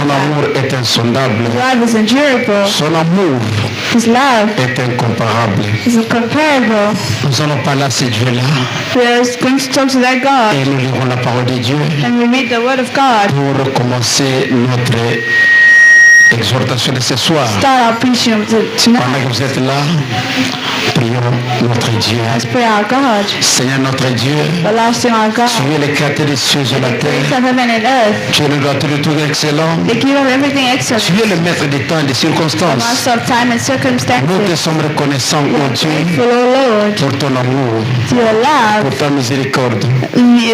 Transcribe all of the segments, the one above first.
amour est insondable. His love is endurable. Son amour His love est incomparable. is incomparable. Nous allons parler à ce Dieu-là We are going to talk to that God et nous lirons la parole de Dieu and we read the word of God. pour commencer notre exhortation de ce soir. Start our preaching Pendant tonight. que vous êtes là, prions notre Dieu. Let's pray our God. Seigneur notre Dieu, Everlasting our God. tu es le créateur des cieux et de la Creator terre. of heaven and earth. Tu es le donateur de tout excellent. The giver of everything excellent. Tu es le maître des temps et des circonstances. Master of time and Nous te circumstances. sommes reconnaissants, ô Dieu, Grateful, O Lord, pour ton amour, to your love, pour ta miséricorde,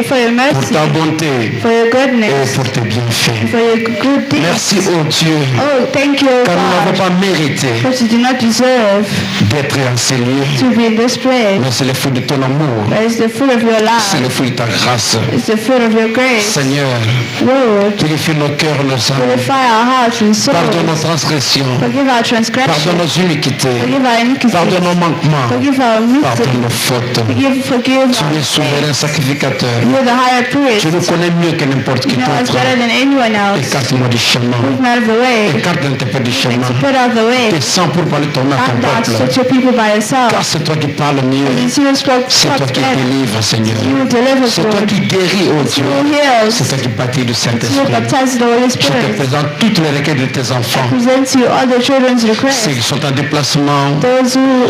for your pour mercy, ta bonté for your et goodness, pour tes bienfaits. for your good deeds. Merci, ô Dieu, Oh, thank you, O car nous n'avons God, pas mérité because you do not deserve d'être en ces lieux, to be in this place. mais c'est le fruit de ton amour, But it's the fruit of your c'est love. le fruit de ta grâce. It's the fruit of your grace. Seigneur, Lord, purifie nos cœurs, nos âmes, purify our hearts and pardonne nos souls. transgressions, Forgive our pardonne transgressions. nos iniquités, Forgive our iniquities. pardonne nos manquements, Forgive our pardonne nos mistakes. fautes. Forgive Tu es our souverain sacrificateur. You're the higher priest. Tu nous connais mieux que n'importe qui You know us d'autre. better than anyone else. Écarte-moi du chemin. Move me out of the way. Écarte un peu du chemin. Put out of the way. Descends pour parler ton nom à ton Come down peuple. to your people by yourself. Car c'est toi qui parles mieux. It's you who spoke C'est toi qui then. délivres, Seigneur. You who delivers, C'est toi Lord. qui guéris, oh Dieu. You who heals. C'est toi qui baptises du You who Saint-Esprit. baptizes the Holy Je te Spirit. présente toutes les requêtes de tes enfants. Present to you all the children's Ceux requests. qui sont en déplacement. Those who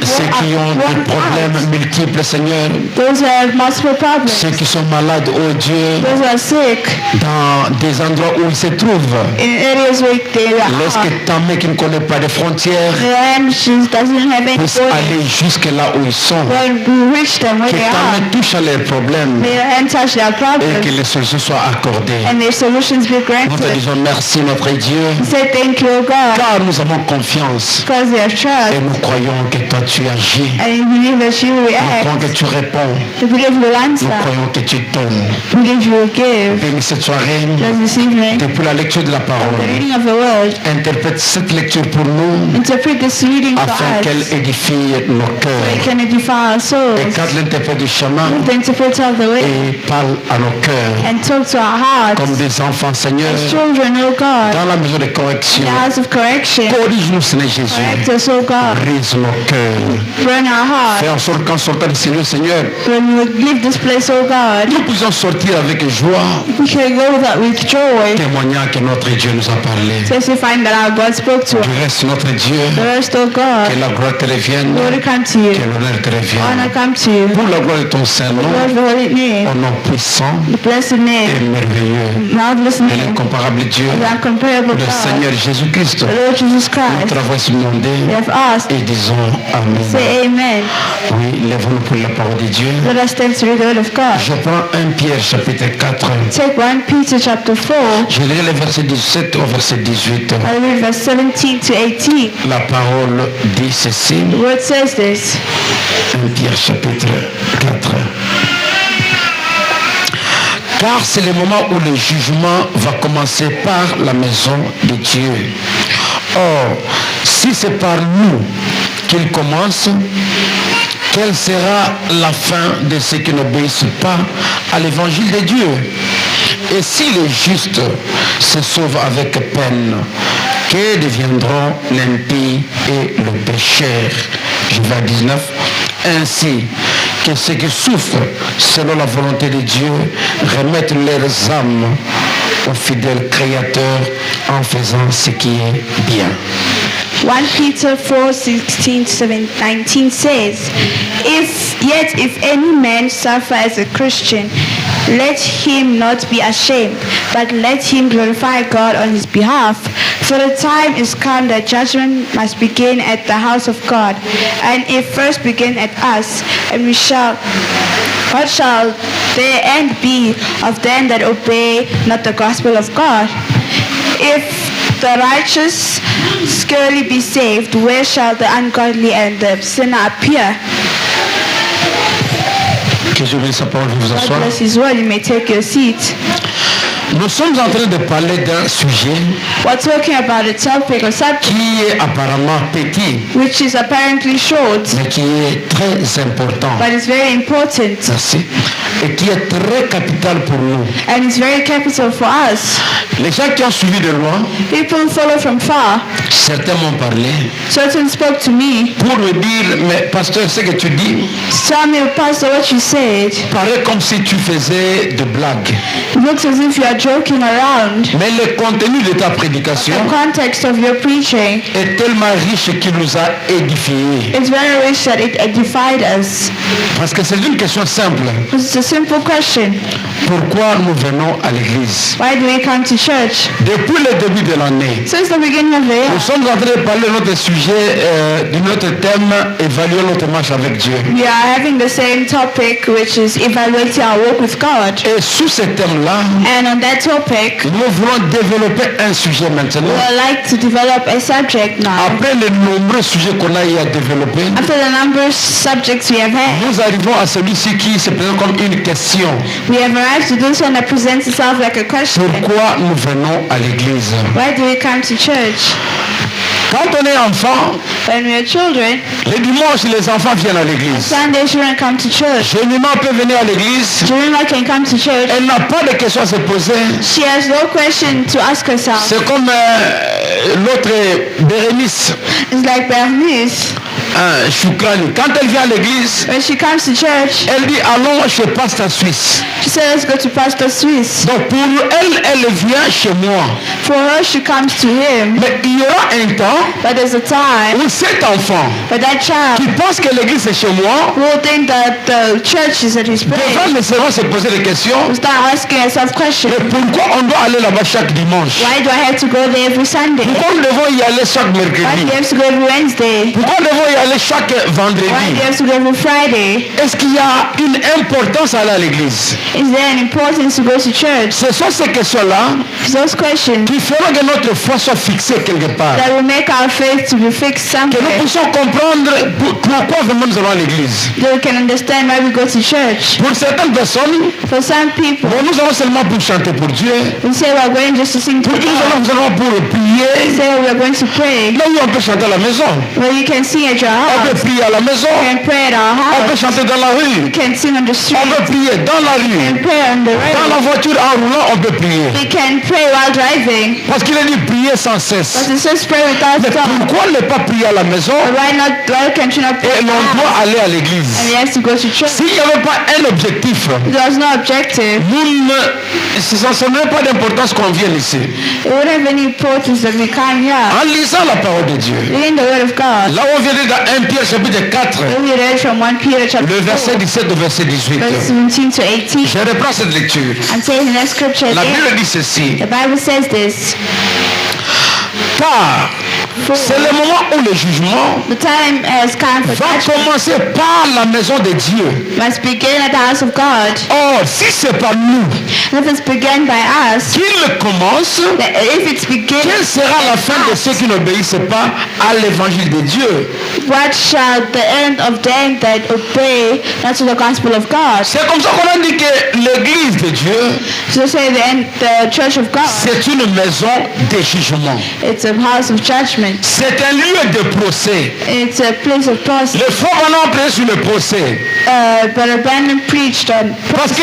Ceux qui ont des problèmes multiples, Seigneur. Those who have multiple problems. Ceux qui sont malades, oh Dieu. Those who are sick Dans des endroits où ils se trouvent. in areas where they Lorsque are. ta main qui ne connaît pas de frontières And she doesn't have any puisse borders. aller jusque là où ils sont. When we reach them where Que they ta are, main touche à leurs problèmes may your hand touch their et que problems les solutions soient accordées. and their solutions be Nous te granted. disons merci notre Dieu, Say thank you, O God, car nous avons confiance because they are et trust nous croyons que toi tu agis. and we believe that you will Nous croyons act. que tu réponds. We believe you will Nous answer. croyons que tu donnes. We believe you will give. Bénis cette soirée, Just this evening, depuis la lecture de la the parole. reading of the word, Interprète cette lecture pour nous interpret this reading for afin qu'elle us. édifie nos It cœurs. can edify our souls. Écarte l'interprète du chemin The interpreter of the way et parle à nos cœurs and talk to our hearts. comme des enfants, Seigneur, As children, O God, dans la maison de in correction. the house of correction. Corrige-nous, Seigneur Jésus. Correct us, O God. Brise nos cœurs. Burn our hearts. Fais en sorte qu'en sortant du Seigneur, Seigneur, When we leave this place, O God, nous puissions sortir avec joie, we can go with joy, témoignant que notre Dieu nous a parlé. testifying that our God spoke to us. Du reste, notre Dieu, The rest, O que God, la gloire te revienne, glory come to que you. l'honneur te Honor revienne. come to you. Pour la gloire de ton Saint-Nom, Lord, the holy name, au nom puissant the blessed et name, merveilleux marvelous de name, l'incomparable Dieu, the incomparable le God, Seigneur Jésus-Christ. the Lord Jesus Nous Christ. te l'avons demandé We have asked, et disons Amen. say amen. Oui, lèvons-nous pour la parole de Dieu. Let us stand to read the word of God. Je prends 1 Pierre chapitre 4. Take 1 Peter chapter 4. Je lirai les versets 17 au verset 18. I read verse 17 to 18. La parole dit ceci. The word says this. 1 Pierre chapitre 4. Car c'est le moment où le jugement va commencer par la maison de Dieu. Or, si c'est par nous qu'il commence, quelle sera la fin de ceux qui n'obéissent pas à l'évangile de Dieu? Et si les justes se sauvent avec peine, que deviendront l'impie et le pécheur? Je vais à 19. Ainsi que ceux qui souffrent selon la volonté de Dieu remettent leurs âmes au fidèle Créateur en faisant ce qui est bien. 1 Peter 4:16-19 says, If any man suffer as a Christian, let him not be ashamed, but let him glorify God on his behalf. For the time is come that judgment must begin at the house of God, and it first begin at us, and what shall the end be of them that obey not the gospel of God? If the righteous scarcely be saved, where shall the ungodly and the sinner appear? Que je bénisse sa parole, je vous God assois. bless his word. You may take your seat. Nous sommes en train de parler d'un sujet We're talking about a topic or subject qui est apparemment petit, which is apparently short, mais qui est très important. but it's very important Merci. Et qui est très capital pour nous. and it's very capital for us. Les gens qui ont suivi de loin, People who follow from far. certains m'ont parlé Certain spoke to me. pour me dire, mais pasteur, ce que tu dis Tell me, Pastor, what you said. paraît comme si tu faisais de blagues. It looks as if you are joking around. Mais le contenu de ta prédication The context of your preaching est tellement riche qu'il nous a édifiés. is very rich that it edified us. Parce que c'est une question simple. It's a simple question. Pourquoi nous venons à l'église? Why do we come to church? Depuis le début de l'année, Since the beginning of the year, nous sommes en train de parler de notre sujet, de notre thème, évaluer notre marche avec Dieu. we are having the same topic, which is evaluating our walk with God. Et sous ce thème-là, And on that topic, nous voulons développer un sujet maintenant. we would like to develop a subject now. Après les nombreux sujets qu'on a eu à développer, After the number of subjects we have had, nous arrivons à celui-ci qui se présente comme une question. we have arrived to this one that presents itself like a question. Pourquoi nous venons à l'église? Why do we come to church? Quand on est enfant, When we are children, les dimanches, les enfants viennent à l'église. Sunday children come to church. Jemima peut venir à l'église. Jemima can come to church. Elle n'a pas de questions à se poser. She has no question to ask herself. C'est comme l'autre Bérénice, It's like Bernice. Choukrani. Quand elle vient à l'église, When she comes to church, elle dit allons chez Pasteur Suisse. she said, let's go to Pastor Swiss. Donc pour elle, elle vient chez moi. For her, she comes to him. Mais il y aura un temps But there's a time où cet enfant for that child qui pense que l'église est chez moi who will think that the church is at his devra place. nécessairement se poser des questions. Will start asking herself questions. Mais pourquoi on doit aller là-bas chaque dimanche? Why do I have to go there every Sunday? Pourquoi nous devons y aller chaque Why do mercredi? you have to go every Wednesday? Pourquoi nous devons y aller chaque Why do vendredi? you have to go every Friday? Est-ce qu'il y a une importance à aller à l'église? Is there an importance to go to church? Ce sont ces questions-là Those questions qui feront que notre foi soit fixée quelque part. that will make our faith to be fixed Que nous somewhere. puissions comprendre pourquoi vraiment nous allons à l'église. That we can understand why we go to church. Pour certaines personnes, For some people, bon, nous allons seulement pour chanter pour Dieu. we say we're going just to sing to Pour nous God. nous allons pour We prier. say we're going to pray. Là où on peut chanter à la maison. Well, you can sing at your On peut house. prier à la maison. You can pray at our On peut house. chanter dans la rue. You can sing on the street. On peut prier dans la You rue. can pray on the Dans la road. voiture en roulant, on peut prier. We can pray while driving. Parce qu'il a dit prier sans cesse. But it says pray without Mais stop. pourquoi ne pas prier à la maison But why can't you not pray et at l'on the doit house? aller à l'église? And he has to go to church. S'il n'y avait pas un objectif, There's no objective. ça ne serait pas d'importance qu'on vienne ici. It wouldn't have any importance that we come here. En lisant la parole de Dieu, Reading the word of God. là où on vient de dans 1 Pierre chapitre 4, We read from 1 Peter chapter le 4, verset 17 au verset 18. verse 17 to 18. Je reprends cette lecture. I'm taking that scripture La again. Bible dit ceci. The Bible says this. Car c'est le moment où le jugement The time has come for va judgment commencer par la maison de Dieu. must begin at the house of God. Or, si c'est par nous If it's begun by us, qu'il commence, if it's begun, quelle sera la fin de ceux qui n'obéissent pas à l'évangile de Dieu? what shall the end of them that obey not to the gospel of God? C'est comme ça qu'on a dit que l'église de Dieu, So say the church of God, c'est une maison de jugement. it's a house of judgment. C'est un lieu de procès. It's a place of process. Le faux maintenant prêt sur le procès. But Brandon preached on Parce que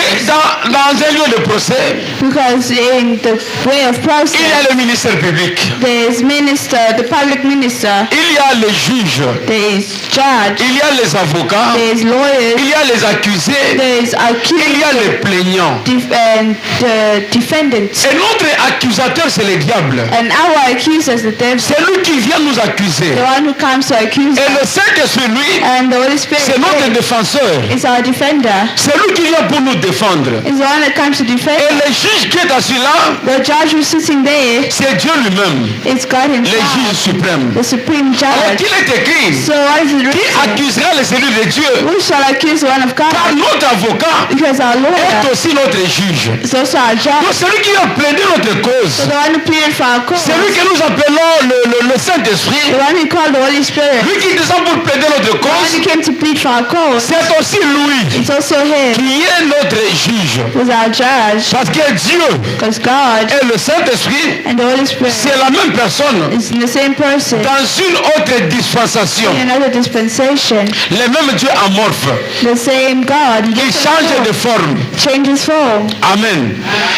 dans un lieu de procès, because in the way of il y a process, le ministère public. there's minister, the public minister, Il y a les juges. there's judge, Il y a les avocats. there's lawyers, Il y a les accusés. there's Il y a les accused, plaignants. and the defendants. Et notre accusateur, c'est le diable. And our accuser is the devil, C'est lui qui vient nous accuser. the one who comes to accuse Et le us. Saint-Esprit, lui, And the Holy Spirit c'est notre défenseur. is our defender. C'est lui qui vient pour nous défendre. Is the one that comes to defend. Et le juge qui est assis là, The judge who's sitting there, c'est Dieu lui-même, it's God le juge himself, suprême. the supreme Alors judge. qu'il est écrit, So what is it qui written? accusera les élus de Dieu? Who shall accuse the one of Car God? notre avocat Because our est lawyer aussi notre juge. is also our Donc judge. celui qui a plaidé notre So cause, the one who pleaded for our cause, c'est lui que nous appelons le the Saint-Esprit. one we call the Holy Spirit, Lui qui descend pour plaider notre the one who cause, came to plead for our cause, c'est ton aussi lui It's also Him qui est notre juge. who's our judge. Parce que Dieu Because God et le Saint-Esprit, and the Holy Spirit c'est la même personne is the same person dans une autre dispensation. in another dispensation. Le même Dieu amorphe. The same God in Il different change de form, forme. changes form. Amen.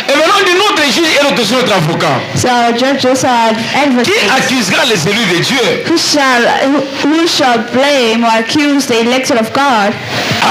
Et maintenant, dit notre juge est aussi notre avocat. So our judge also our Qui advocate. accusera les élus de Dieu? Who shall blame or accuse the elected of God?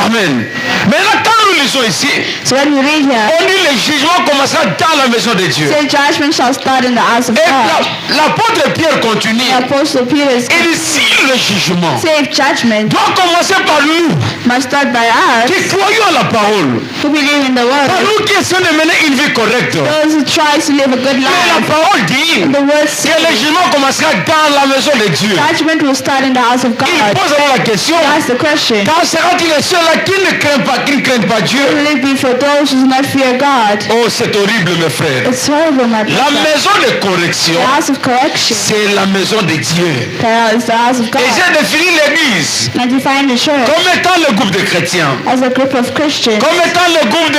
Amen. Maintenant, quand nous lisons ici, So when we read here, on dit le jugement commencera dans la maison de Dieu. say judgment shall start in the house of Et God. l'apôtre Pierre continue. The Apostle Peter is Il dit si le jugement say judgment doit commencer par nous must start by us qui croyons à la parole. who believe in the Par word. nous qui essayons de mener une vie correcte. Those who try to live a good Mais la life. parole dit The word que le says jugement commencera dans la maison de Dieu. judgment will start in the house of Il God. pose alors la question, That's the question. quand sera-t-il ceux-là qui ne craignent pas Dieu? Will it be for those who do not fear God? Oh, c'est horrible, mes frères. It's horrible, my La brother. maison de correction, The house of correction. c'est la maison de Dieu. Is the house of Et God. j'ai défini l'église And define the church comme étant le groupe de chrétiens, as a group of Christians, comme étant le groupe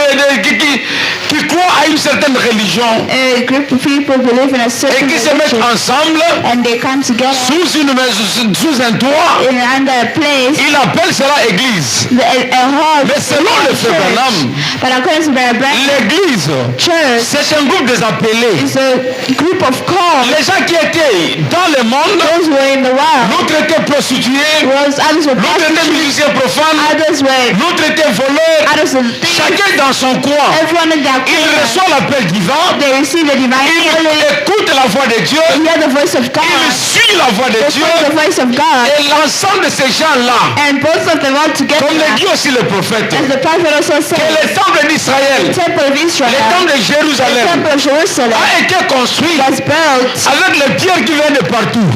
qui croient à une certaine religion a group of people who believe in a et certain qui se mettent religion, ensemble and they come together sous un toit. in under a place, Il appelle cela église. a hall. Mais selon le frère Branham, But according to Brother Branham, l'église, church c'est un groupe des appelés. is a group of called. Les gens qui étaient dans le monde, Those who were in the world, l'autre était prostitué, others were l'autre était prostitutes, musicien profane, others were l'autre était voleur. others were thieves. Chacun dans son coin. Everyone in their Il corner, reçoit l'appel divin. they receive the divine Il healing, écoute la voix de Dieu. hear the voice of Il God, suit la voix de they Dieu. follow the voice of God, Et l'ensemble de ces gens-là, and both of them all together, comme le dit aussi le prophète, as the prophet also que said, le temple d'Israël, the temple of le Israel, temple de the Jérusalem, temple of Jerusalem a été construit was built avec les pierres qui viennent de partout.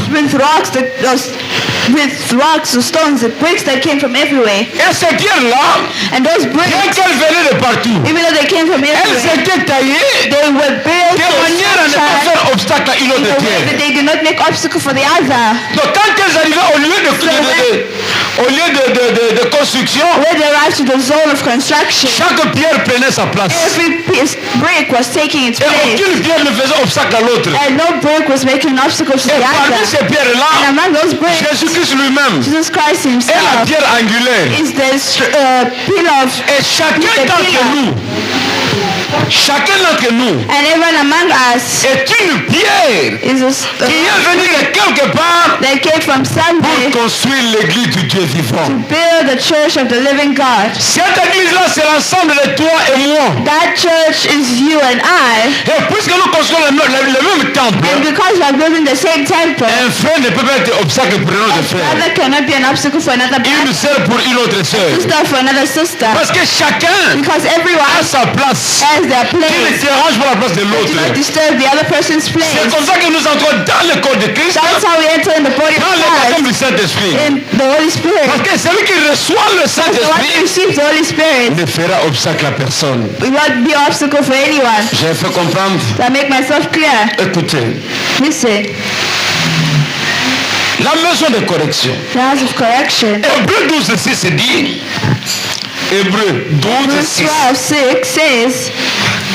with rocks, the stones, the bricks that came from everywhere. Et ces pierres-là, And those bien bricks, qu'elles venaient de partout, even though they came from elles everywhere, étaient taillées they were built de manière à ne pas in faire obstacle à une autre a way pierre. that they did not make obstacle for the other. Donc quand elles arrivaient au lieu de construction, When they arrived to the zone of construction, chaque pierre prenait sa place. every brick was taking its Et place, aucune pierre ne faisait obstacle à l'autre. and no brick was making an obstacle to Et the parmi other. ces pierres-là, And among those bricks, Jésus-Christ lui-même Jesus Christ est la himself pierre angulaire. is the pillar of, Et chacun d'entre nous and everyone among us est une pierre is qui est venue de quelque part that came from somewhere pour construire l'église du Dieu vivant. build the church of the living God. Cette église-là, c'est l'ensemble de toi et moi. That church is you and I, Et puisque nous construisons le même temple, and because we are building the same temple, un frère ne peut pas être obstacle pour un autre frère. brother cannot be an obstacle for another Une brother, sœur pour une autre sœur. sister for another sister, Parce que chacun because everyone a sa place has their qui ne place. dérange pas la place de Do l'autre. not disturb the other person's place. C'est comme ça que nous entrons dans le corps de Christ, That's how we enter in the body of dans le baptême Christ, du Saint-Esprit. in the Holy Spirit. Parce que celui qui reçoit le The one who Saint-Esprit receives the Holy Spirit ne fera obstacle à personne. will not be an obstacle for anyone. J'ai fait comprendre. So I make myself clear. Écoutez, Listen, la maison de correction. the house of correction. Hébreu 12:6 dit. Hébreu 12:6. Verse 12:6 says,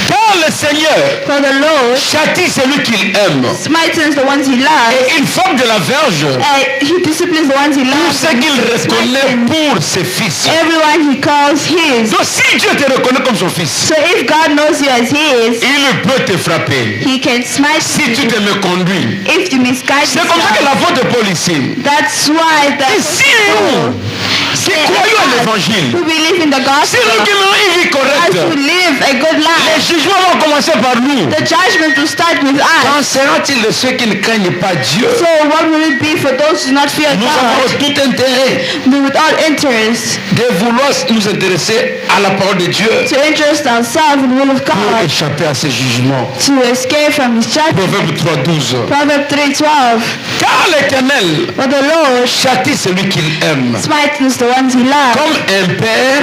Car le Seigneur for the Lord châtie celui qu'il aime. smitens the ones he loves, Et une femme de la verge, he disciplines the ones he tout loves, ce qu'il reconnaît pour ses fils. everyone he calls his. Donc si Dieu te reconnaît comme son fils, So if God knows you as his, il peut te frapper. he can smite Si tu you te me conduis. if you misguide C'est comme ça que yourself. l'apôtre Paul ici. That's why the Si nous qui croyons à l'évangile, who believe in the si nous gospel qui menons une vie as correcte, to live a good les life, jugements vont commencer par nous. the judgment will start with us. Qu'en sera-t-il de ceux qui ne craignent pas Dieu? So what will it be for those who do not fear Nous avons God, tout intérêt with all interest, de vouloir nous intéresser à la parole de Dieu to interest ourselves in the will of pour God, échapper à ces jugements. to escape from his judgment. Proverbe 3:12. Proverbs 3:12. Car l'Éternel For the Lord châtie celui qu'il aime. smites the ones he loves. Comme un père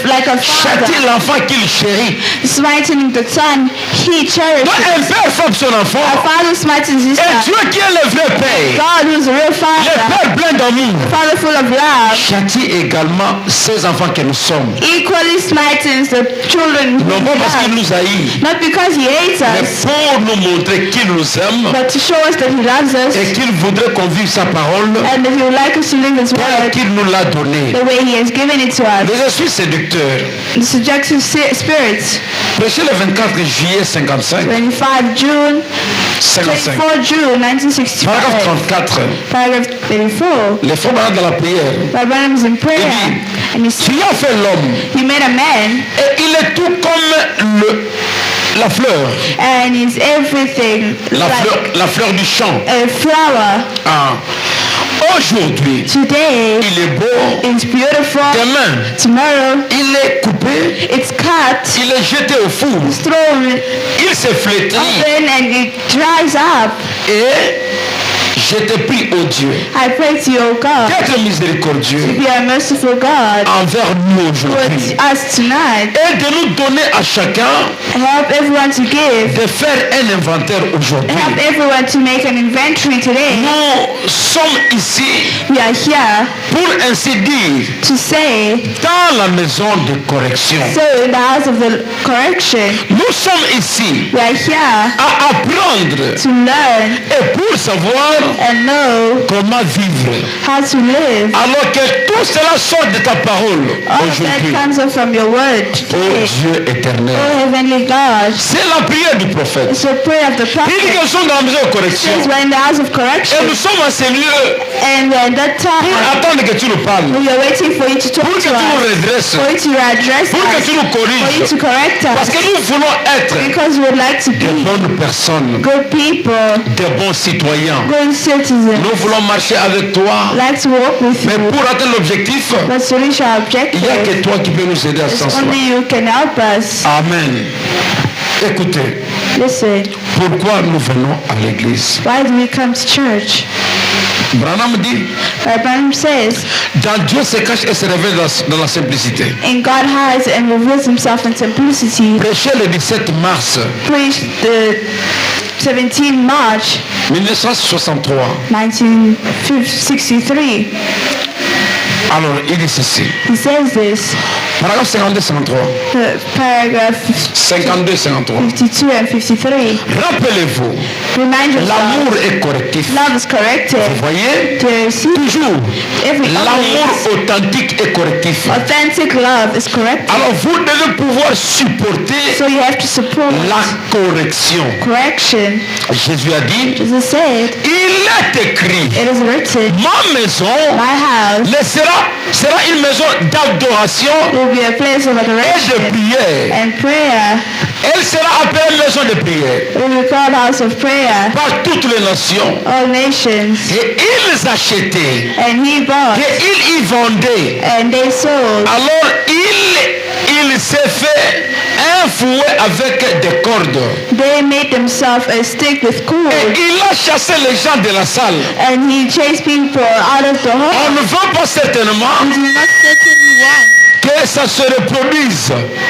Like a châtie father, l'enfant qu'il chérit. smiting the son he cherishes. Donc un père frappe son enfant. A father smiting his Et son. Dieu qui est le vrai père, God, who's a real le father, père plein d'amour, father full of love, châtie également ses enfants que nous sommes. equally smiting the children Non who pas he parce qu'il loves. nous haït, Not because he hates mais us, pour nous montrer qu'il nous aime but to show us that he loves us et qu'il voudrait qu'on vive sa parole and that he would like us to live his tel word qu'il nous l'a donné. the way he has given it to us. Les esprits séducteurs, The seductive spirits. prêché le 24 juillet 55, 25 June, 55, 24 June 1965. paragraphe 34, Paragraph 34. les frères malades dans la prière. Abraham was in prayer and he said, Tu as fait l'homme he made a man et il est tout comme la fleur, and he's everything like la fleur du champ. a flower. Ah. Aujourd'hui, Today il est beau. it's beautiful. Demain, Tomorrow il est coupé. it's cut, Il est jeté au four. thrown, Il se flétrit. open, and it dries up. Et je te prie, ô Dieu, I pray to you, O God, d'être miséricordieux be a merciful God envers nous aujourd'hui. with us tonight. Et de nous donner à chacun Help everyone to give. de faire un inventaire aujourd'hui. Help everyone to make an inventory today. Nous sommes ici, We are here pour ainsi dire, to say, dans la maison de correction. so in the house of the correction, Nous sommes ici we are here à apprendre to learn et pour savoir and know comment vivre. how to live. Alors que tout cela sort de ta parole All of that aujourd'hui. comes up from your word Ô today. Dieu éternel. Oh Heavenly God, C'est la prière du prophète. it's the prayer of the Il dit prophet. que nous sommes dans la maison de It correction. says we're in the house of Et correction, nous sommes à ces lieux and at that pour time attendre que tu nous parles. we are waiting for you to talk Pour que to tu nous us, redresses. for you to address Pour que us, tu nous for you corriges. to correct Parce us, que nous voulons être because we would like to de be bonnes personnes, good people, de bons citoyens. good citizens, Nous voulons marcher avec toi. like to walk with Mais you. pour atteindre l'objectif, But to reach our il n'y a objective, que toi qui peux nous aider à ce it's sens-là. only you can help us. Amen. Écoutez, Listen, pourquoi nous venons à l'église? why do we come to church? Branham dit, Abraham says, dans Dieu se cache et se révèle dans la simplicité. and God hides and reveals himself in simplicity. Prêché le 17 mars Preached the 17 March 1963. 1963. Alors, il dit ceci. He says this, Paragraphe 52-53. paragraph 52-53. 52 and 53. Rappelez-vous, Remind yourself, l'amour est correctif. love is corrective. Vous voyez? Do you see? Toujours. Every L'amour always, authentique est correctif. authentic love is corrective. Alors, vous devez pouvoir supporter So you have to support la correction. correction. Jésus a dit, Jesus said, il est écrit, it is written, ma maison my house sera une maison d'adoration will be a place of et de adoration prière. and prayer. Elle sera appelée maison de prière It will be called house of prayer. par toutes les nations. All nations. Et ils achetaient, And he bought et ils y vendaient. and they sold. Alors il s'est fait un fouet avec des cordes. They made themselves a stick with Et cord. il a chassé les gens de la salle. And he chased people out of the On home. ne veut pas certainement We do not certainly want que ça se reproduise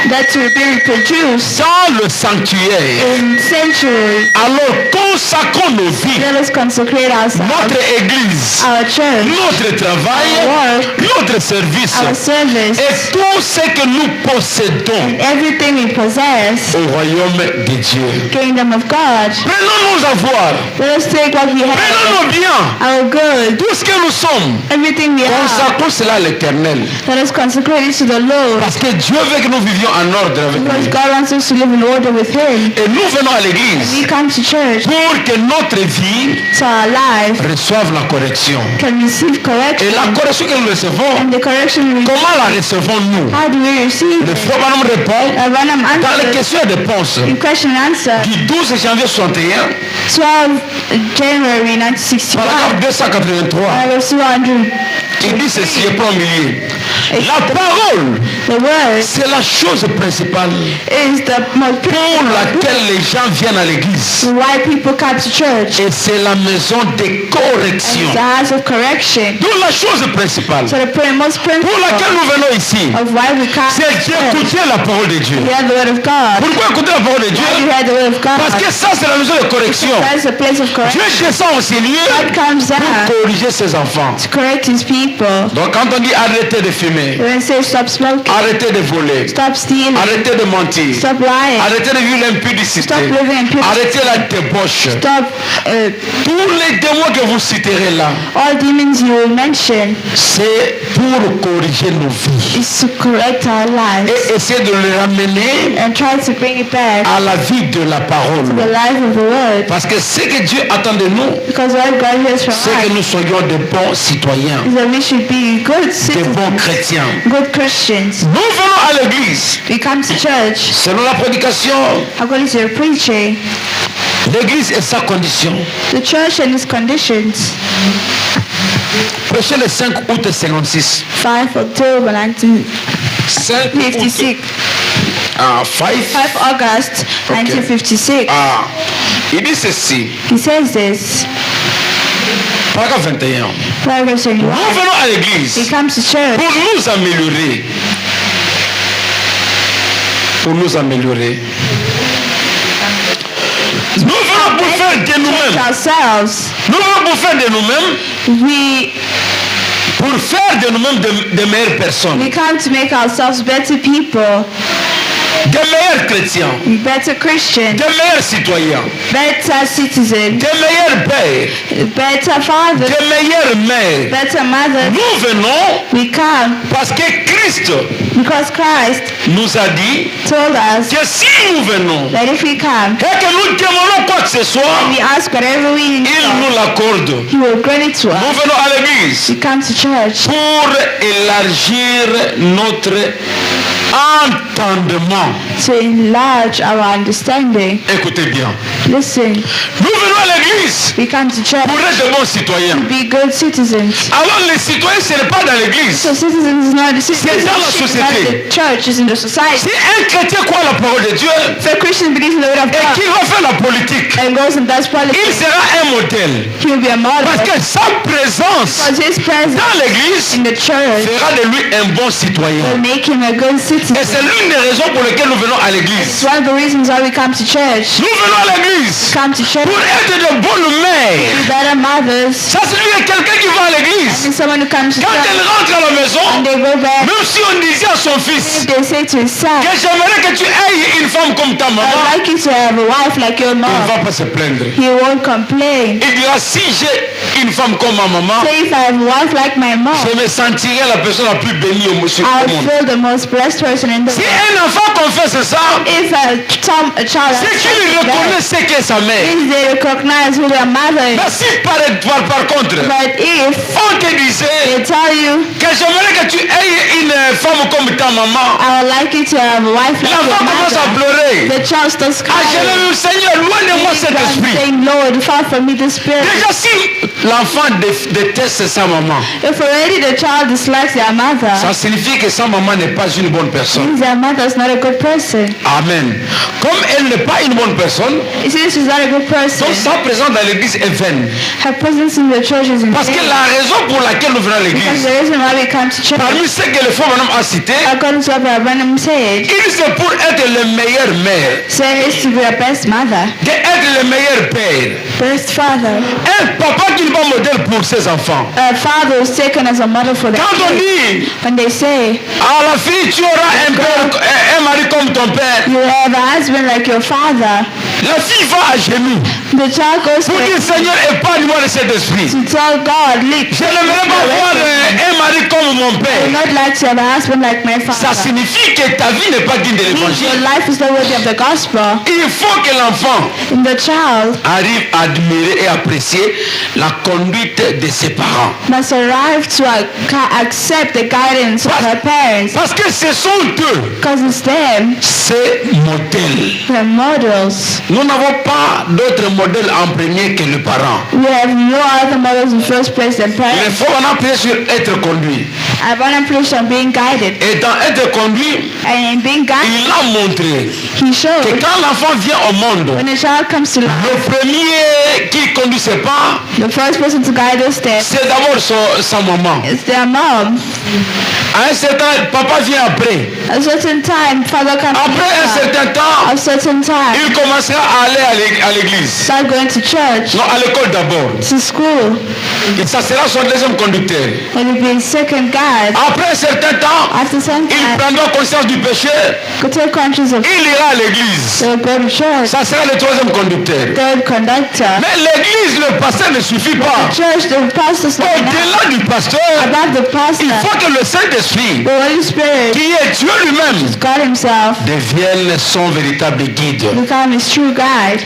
that to be reproduced dans le sanctuaire. in sanctuary. Alors consacrons nos vies, Let us consecrate ourselves, notre église, our church, notre travail, our work, notre service our service, et tout ce que nous possédons and everything we possess, au royaume de Dieu. kingdom of God. Prenons nos avoirs, Let us take what we have, prenons nos biens, our good, tout ce que nous sommes. everything we have. Consacrons cela à l'éternel. Let us consecrate it to the Lord. Parce que Dieu veut que nous vivions en ordre avec Because lui. God wants us to live in order with Him. Et nous venons à l'église We come to church pour que notre vie so our life reçoive la correction. can receive Et correction. la correction que nous recevons, And the correction we receive, comment la recevons-nous? how do we receive Le it? frère Branham répond Branham dans les answers questions et réponses in question and answer. du 12 janvier 61, 12 January 1961. paragraphe 283. Paragraph 200. Il dit ceci, et prend au milieu. La parole, The word c'est la chose principale is the most pour principal laquelle les gens viennent à l'église. why people come to church. Et c'est la maison de And correction. it's the house of correction. Donc la chose principale So the most pour laquelle principal nous venons ici, of why we come to c'est church. d'écouter la parole de Dieu. Hear the word of God. Pourquoi écouter la parole de Why you Dieu? hear the word of God? Parce que ça, c'est la maison de correction. That's the place of Dieu correction. descend en ces lieux God comes pour down corriger ses enfants. to correct his people. Donc quand on dit arrêtez de fumer, When it says stop smoking, arrêtez de voler, stop stealing, arrêtez de mentir, stop lying, arrêtez de vivre l'impudicité, stop living in purity, arrêtez la débauche. stop Tous les démons que vous citerez là, all demons you will mention c'est pour corriger nos vies is to correct our lives et essayer de les ramener and try to bring it back à la vie de la the parole. life of the word. Parce que ce que Dieu attend de nous, Because what God hears from c'est que us nous soyons de bons citoyens, is that we should be good de bons citizens, chrétiens. good Christians. Nous venons à l'église. We come to church Selon la prédication, according to the preaching, l'église est sa condition. the church and its conditions. Prêchez le 5 août 56. 5 October 5 août. 1956. 5. 5 August Okay. 1956. Il dit ceci. He says this. Paragraphe 21. Paragraph 21. Nous venons à He l'église comes to church pour nous améliorer. Pour nous améliorer. Nous venons pour faire de nous-mêmes. ourselves. Nous venons pour faire de nous-mêmes, We pour faire de nous-mêmes de meilleures personnes, come to make ourselves better people, de meilleurs chrétiens, better Christians, de meilleurs citoyens, better citizens, de meilleurs pères, better fathers, de meilleures mères. better mothers. Nous venons We come parce que Christ because Christ nous a dit told us que si nous venons that if we come et que nous demandons quoi que ce soit, and we ask whatever we il need, nous l'accorde. He will grant it to Nous us. venons à l'église We come to church pour élargir notre entendement. to enlarge our understanding. Écoutez bien. Listen, Nous venons à l'église we come to church pour être de bons citoyens. to be good citizens. Alors les citoyens, ce n'est pas dans l'église. So citizens is not the citizens, dans la is not société. the church, is in the society. Si un chrétien croit la parole de Dieu If a Christian believes in the word of et God qu'il va faire la politique, and goes and does il politics, sera un modèle. he will be a model. Parce que sa présence Because his presence dans l'église in the church fera de lui un bon citoyen. will make him a good Et citizen. c'est l'une des raisons pour lesquelles nous venons à It's l'église. one of the reasons why we come to church. Nous venons à l'église Come to church pour être de bonnes mères. be better mothers. Ça signifie que quelqu'un qui va à l'église, And someone who comes to quand elle church rentre à la maison, and they go back, même si on disait à son fils if they say to his son, que j'aimerais que tu aies une femme comme ta maman, I'd like you to have a wife like your il ne mom, va pas se plaindre. he won't complain. Il dira, si j'ai une femme comme ma maman, Say if I have a wife like my mom, je me sentirai la personne la plus bénie au I'll monde. feel the most blessed person in the Si world. un enfant confesse ça, If a child has c'est qu'il something reconnaît bad, ce qu'est sa mère. if they recognize who their mother is, Mais si par contre, but if on te disait they tell you, que j'aimerais que tu aies une femme comme ta maman, I would like you to have a wife like l'enfant your commence à mother, pleurer. the child starts Ah, je crying. l'ai vu, Seigneur, loin de moi cet I'm esprit. saying, Lord, far from me the spirit. Déjà, si l'enfant déteste sa maman, If already the child dislikes their mother, ça signifie que sa maman n'est pas une bonne personne. means their mother is not a good person. Amen. Comme elle n'est pas une bonne personne, You see, she's not a good person. donc sa présence dans l'église est vaine. Her presence in the church is in Parce que vain. la raison pour laquelle nous venons à Because l'église, the reason why we come to church, parmi ce que le frère Branham a cité, according to what Brother Branham said, il c'est pour être le meilleur mère, said is to be a best mother, d'être le meilleur père. best father. Un papa qui n'est pas modèle pour ses enfants. A father is taken as a model for their Quand on kids. dit When they say, à la fille, tu auras un mari comme ton père, you have a husband like your father, la fille va à genoux the child goes pour dire Seigneur, épargne-moi de cet esprit. to tell God, look, Je n'aimerais pas avoir un mari comme mon I would père. not like to have a husband like my Ça father. signifie que ta vie n'est pas digne de Means your l'évangile. life is not worthy of the gospel. Il faut que l'enfant And the child arrive à admirer et apprécier la conduite de ses parents. must arrive to accept the guidance of her parents, Parce que ce sont eux, because it's them, ces modèles. the models. Nous n'avons pas d'autres modèle en premier que le parent. We have no other models in first place than Il parents. faut on a appuyé sur être conduit. I want to preach on being guided. Et dans être conduit, And in being guided, il a montré he que showed quand l'enfant vient au monde, when a child comes to life, le premier qui ne conduisait pas, the first person to guide us there c'est d'abord sa maman. is their mom. À un certain papa vient après. A certain time, father comes Après un certain temps, a certain time, il commencera à aller à l'église. start going to church, Non, à l'école d'abord. to school, Et ça sera son deuxième conducteur. when he be second guide. Après un certain temps, After some il time, prendra conscience du péché. go take conscience of Il ira à l'église. they'll go to church. Ça sera le troisième conducteur. Third conductor. Mais l'église, le pasteur ne suffit pas. Church, the pastor's not enough. Au-delà du pasteur, Above the il pastor, faut que le Saint-Esprit, the Holy Spirit, qui est Dieu lui-même, God himself, devienne son véritable guide. become his true guide.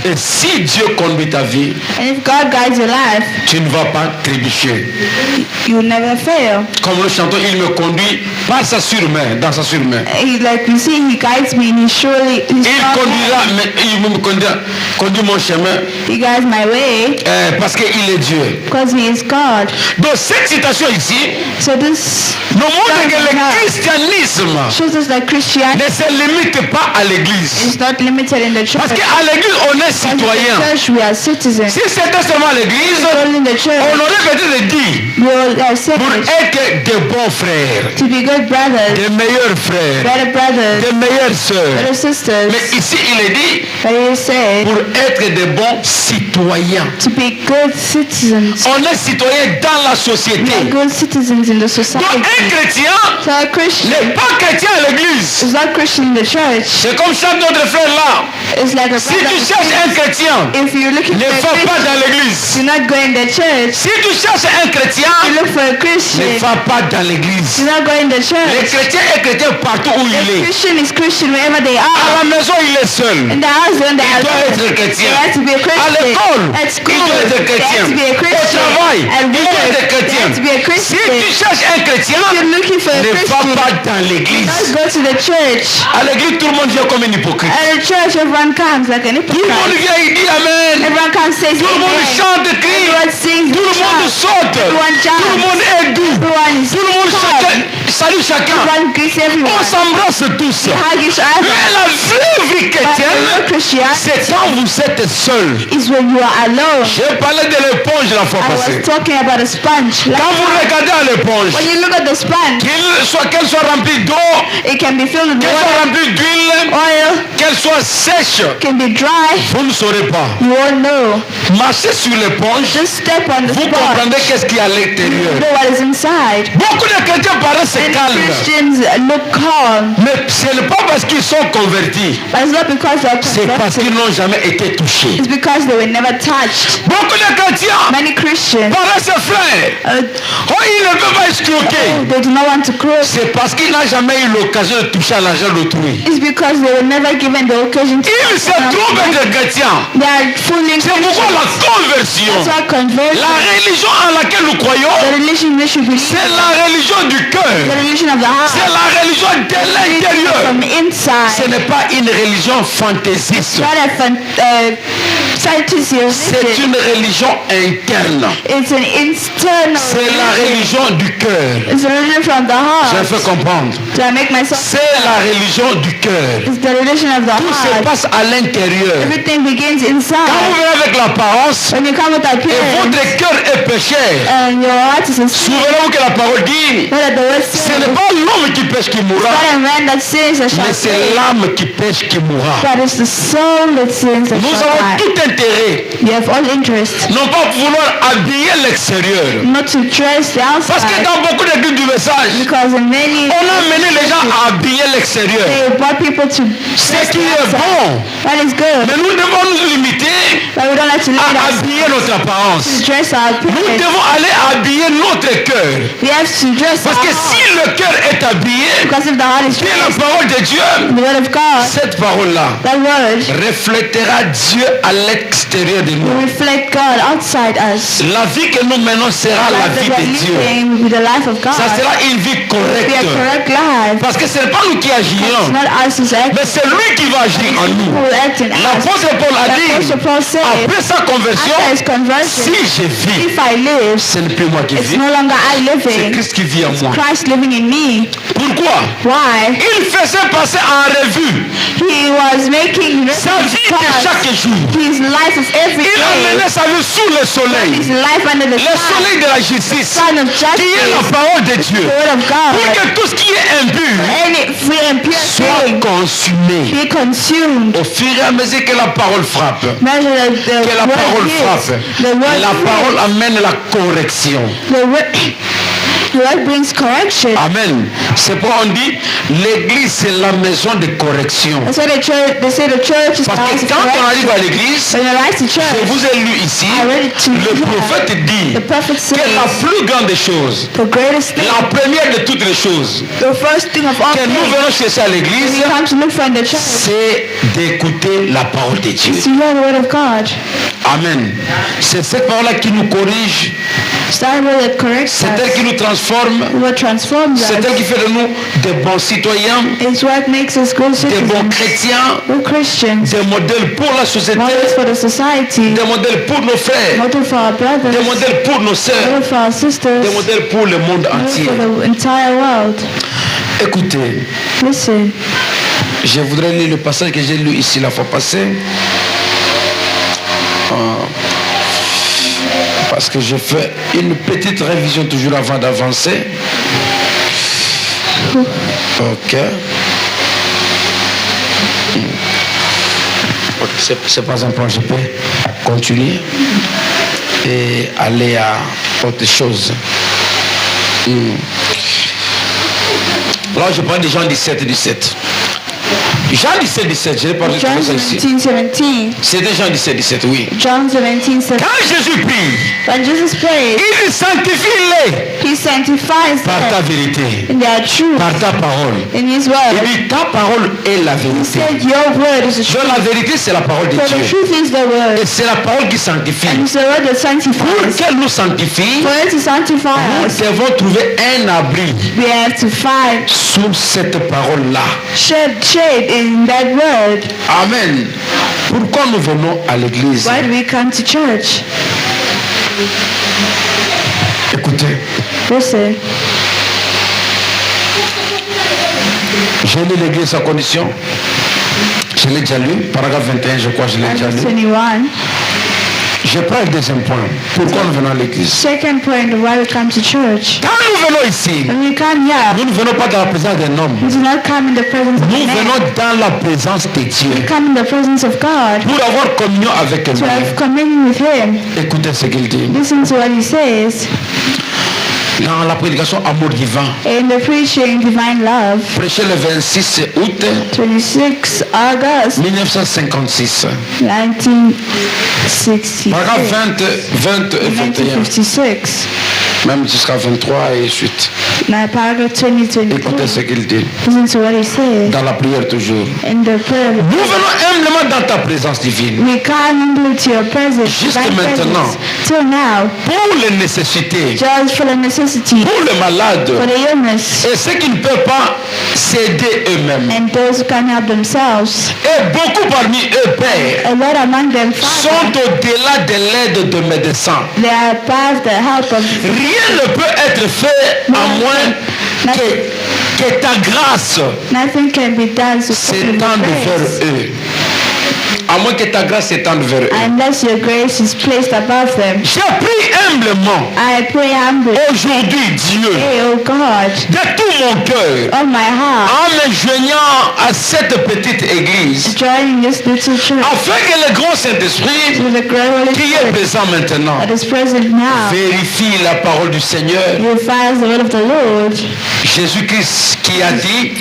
Et si Dieu conduit ta vie, And if God guides your life, tu ne vas pas trébucher. you will never fail. Comme le chanteur, il me conduit par sa surmain, dans sa surmain. Like you see, he guides me and he surely, he's Il strong. conduira, mais il me conduit mon chemin He guides my way parce qu'il est Dieu. because he is God. Donc cette citation ici So this nous montre que le christianisme shows us that Christianity ne se limite pas à l'église. is not limited in the church. Parce qu'à l'église, on est In the citoyen. church, we are citizens. Si c'était seulement à l'église, Only in the on church, aurait peut-être dit we are saved pour être de bons frères, to be good brothers, de meilleurs frères, better brothers, de meilleures sœurs. better sisters. Mais ici, il est dit But he said pour être de bons citoyens. to be good citizens. On est citoyen dans la We are société. good citizens in the Donc society. un chrétien So a Christian n'est pas chrétien à l'église. is not Christian in the church. C'est comme chaque autre frère là. It's like a Si brother. tu cherches un chrétien, If you're looking ne for a va pas Christian, dans l'église. do not go in the church. Si tu cherches un chrétien, You look for a ne Christian, va pas dans do l'église. not go in the Le church. chrétien est chrétien partout où il The est. Christian is Christian wherever they À are. la maison, il est seul. In the house, when they Il are doit there, être chrétien. they have to be a À Christian. l'école, At il school, doit être they chrétien. have to be a Au Christian. travail, At il doit work, être they chrétien. have to be a Si Christian. tu cherches un chrétien, If you're looking for a ne va Christian, pas dans l'église. just go to the church. À l'église, tout le monde vient comme un hypocrite. At the church, everyone comes like an Tout le monde hypocrite. vient, il dit Amen. Everyone comes, says Tout le monde amen. chante, crie. Everyone sings, Tout le monde shouts. saute. Everyone Tout le jumps. monde est doux. Everyone is Tout le monde calm. salue chacun. Everyone greets everyone. On s'embrasse tous. Hug each other. Mais la vraie vie But chrétienne, real Christianity c'est quand vous êtes seul. is when you are alone. J'ai parlé de l'éponge la fois I passée. was talking about a sponge. Quand vous regardez à l'éponge, When you look at the sponge, qu'elle soit remplie d'eau, it can be filled with qu'elle soit water, remplie d'huile, oil, qu'elle soit sèche, can be dry. vous ne saurez pas. You won't know. Marchez sur l'éponge, Just step on the vous sponge. comprendrez qu'est-ce qu'il y a à l'intérieur. Know what is inside. Beaucoup de chrétiens paraissent Many calmes, Christians look calm, mais ce n'est pas parce qu'ils sont convertis, but it's not because they're c'est parce converted. qu'ils n'ont jamais été touchés. It's because they were never touched. Beaucoup de chrétiens Many Christians, paraissent frères. Oh, ils ne peuvent pas escroquer. they do not want to cross. C'est parce qu'ils n'ont jamais eu l'occasion de toucher à l'argent d'autrui. It's because they were never given the occasion to. Ils se trompent d'être chrétiens. They are fully C'est pourquoi la conversion, That's why conversion, la religion en laquelle nous croyons, the religion in which you believe, c'est la religion du the cœur. religion of the C'est heart, la religion de l'intérieur. from Ce inside. n'est pas une religion fantaisiste. Not a fantasy of C'est religion. une religion interne. It's an external C'est la religion du cœur. It's a religion from the Je heart. fais comprendre. Do I make myself? C'est la religion du cœur. It's the religion of the Tout se heart. passe à l'intérieur. Everything begins Quand vous inside. venez avec l'apparence When you come with et appearance votre cœur est péché, and your heart is a sin, souvenez-vous que la parole dit, know that the word ce says, n'est pas l'homme qui pêche qui mourra, "Not a man that sins that shall mais c'est save, l'âme qui pêche qui mourra. but it's the soul that sins that Nous shall avons die." tout intérêt, You have all interest non pas vouloir habiller l'extérieur. not to dress the Parce que outside, dans beaucoup d'églises du message, because in many on a mené les gens à habiller l'extérieur. they brought people to Ce dress qui the est outside. bon. That is good, Mais nous devons nous limiter but we don't like to limit à us habiller notre apparence. to dress our Nous appearance. devons aller habiller notre cœur. We have to dress Parce our que heart. si le cœur est habillé, Because if the heart is qui est la dressed, parole de Dieu, the word of God, cette parole-là that word reflètera Dieu à l'extérieur de We nous. reflect God outside us. La vie que nous menons sera The la life vie that we're de Dieu. living will be the life of God. Ça sera une vie Be a correcte. correct life. Parce que ce n'est pas nous qui It's agirons, not us who's acting. mais c'est lui qui va agir en Who nous. will act in us. L'apôtre Paul a The Apostle dit, Paul said, après sa conversion, after his conversion, si je vis, if I live, ce n'est plus moi qui it's vis, no longer I c'est living, Christ qui vit en moi. Christ living in me. Pourquoi? Why? Il faisait passer en revue He was making sa vie de chaque jour. his life of every Il a day, mené sa vie sous le his soleil, life under the le sun, soleil de la justice, son of qui est la justice, parole de Dieu, the word of pour God, que tout ce qui est impur any free and pure soit thing consumé. be consumed. Au fur et à mesure que la parole frappe, Measure que la parole frappe, the word la parole amène la correction. the word brings correction. Amen. C'est pourquoi on dit l'église c'est la maison de correction. That's why they say the church is the Parce house que of quand on correction. arrive à l'église, When you arrive to je church, vous ai lu ici, I read it to le you. prophète dit The prophet que la says plus grande chose, the greatest thing, la première de toutes les choses the first thing of all que nous things venons chercher à when l'église, you come to look for in the church c'est d'écouter la parole de Dieu. is to hear the word of God. Amen. C'est cette parole-là qui nous corrige, It's that word that corrects c'est elle us, qui nous transforme, what transforms c'est elle us. qui fait de nous des bons citoyens, It's what makes us good des bons citizens. chrétiens, We're Christians. des modèles pour la société, Models for the society. des modèles pour nos frères, Model for our brothers. des modèles pour nos sœurs, Model for our sisters. des modèles pour le monde Model entier. for the entire world. Écoutez, Listen. je voudrais lire le passage que j'ai lu ici la fois passée. Parce que je fais une petite révision toujours avant d'avancer. Ok. C'est pas un point, je peux continuer et aller à autre chose. Là, je prends des Jean 17. Jean 17, je n'ai pas John trouvé ça ici. 17:17. C'était Jean 17, oui. John 17:17. Quand Jésus prie, When Jesus prayed, il sanctifie-les he sanctifies par ta them vérité, in their truth, par ta parole. in his Il word. dit ta parole est la He vérité. said, your word is the Donc truth. la vérité c'est la parole de For the Dieu. truth is the Et word. c'est la parole qui sanctifie. And it's the word that Pour sanctifies. qu'elle nous sanctifie, For it to sanctify nous us, devons trouver un abri we have to find sous cette parole-là. shade in that word. Amen. Pourquoi nous venons à l'église? Why do we come to church? Écoutez, Listen. j'ai lu l'église à condition. Je l'ai déjà lu, paragraphe 21, je crois, je l'ai déjà Verse lu. 21. Je prends le deuxième point. Pourquoi nous venons à l'église? Second point of why we come to church. Quand nous venons ici, When we come here, nous ne venons pas dans la présence d'un homme. we do not come in the presence of Nous man. venons dans la présence de We Dieu come in the presence of God pour avoir communion avec to lui. have communion with Him. Écoutez ce qu'il dit. Listen to what He says Dans la prédication Amour divin, in the preaching Divine Love, prêché le 26 août 26 August 1956. 1960. Paragraphe 20 et 21. 1956. Même jusqu'à 23 et suite. Now, paragraph 2022. Écoutez ce qu'il dit. Listen to what He says Dans la prière toujours. in the prayer. Nous venons humblement dans ta présence divine. We come into your presence, Juste divine maintenant. presence, till now, Pour les nécessités, just for the necessity, pour les malades for the illness, et ceux qui ne peuvent pas s'aider eux-mêmes. and those who can't help themselves. Et beaucoup parmi eux, Père, A lot among them, Father, sont au-delà de l'aide de médecins. they are past the help of Rien ne peut être fait à moins que ta grâce nothing can be done to s'étende vers eux. À moins que ta grâce s'étende vers eux. unless your grace is placed above them. J'ai pris humblement I pray humbly, aujourd'hui Dieu hey, oh God, de tout mon cœur of my heart, en me joignant à cette petite église joining this little church afin que le grand Saint-Esprit with the great Holy qui est Spirit présent maintenant that is present now. vérifie la parole du Seigneur. Purifies the word of the Lord. Jésus-Christ qui a dit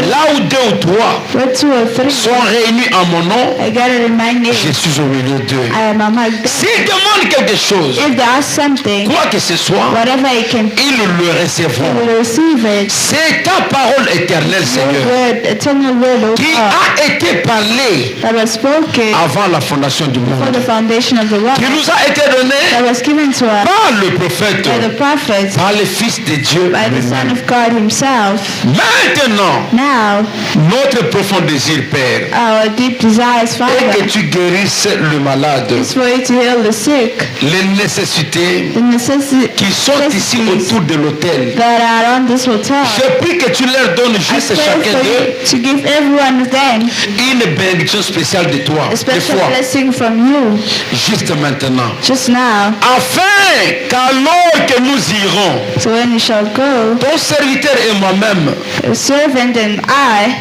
là où deux ou trois Where two or three sont réunis en mon nom, are gathered gathered in my name, je suis au milieu d'eux. I am among them. S'ils demandent quelque chose, If they ask something, quoi que ce soit, whatever it can, ils le you recevront. will receive it. C'est ta parole éternelle, Your Seigneur, word, eternal word, O qui God, a été parlé that was spoken avant la fondation du for monde, the foundation of the world, qui nous a été donné that was given to us par le prophète, by the prophets, par le Fils de Dieu by the Son lui-même. of God himself. Maintenant, Now, notre profond désir, Père, our deep desires, est Father, que tu guérisses le malade, is for you to heal the sick, les nécessités the qui sont ici necessities autour de l'autel. that are on this hotel. Je prie que tu leur donnes I juste pray chacun for d'eux you to give everyone of them une bénédiction spéciale de toi, a de special foi, blessing from you, juste maintenant. just now. Afin qu'alors que nous irons, So when you shall go, ton serviteur et moi-même, a servant and I,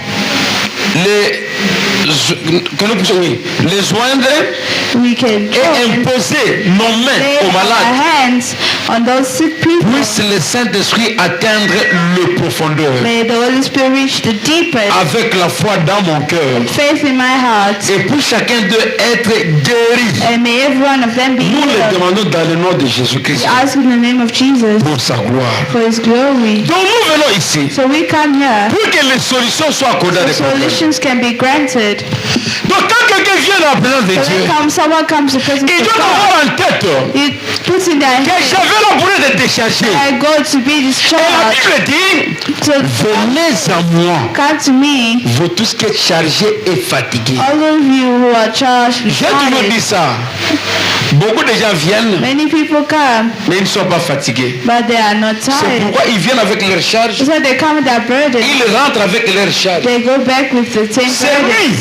que nous puissions, les joindre we can et go and imposer nos mains lay aux our malades, hands on those sick people. puisse le Saint-Esprit atteindre le profondeur May the Holy Spirit reach the deepest avec la foi dans mon cœur faith in my heart, et pour chacun d'eux être guéri. and may every one of them be Nous le healed. demandons dans le nom de Jésus-Christ We ask in the name of Jesus pour sa gloire. for His glory. Donc nous venons ici So we come here pour que les solutions soient accordées à so des problèmes. solutions can be granted. Donc quand quelqu'un vient dans la présence de So Dieu, when someone comes to presence il of doit God, avoir en tête it puts in their que head, j'avais la volonté de décharger. I go to be Et la discharged. Bible dit, So venez à moi, come to me, vous tous qui êtes chargés et fatigués. all of you who are charged with J'ai toujours dit bondage. ça. Beaucoup de gens viennent, Many people come, mais ils ne sont pas fatigués. but they are not C'est tired. pourquoi ils viennent avec leur charge, So they come with their burden. ils rentrent avec leur charge. They go back with the same C'est burden. lui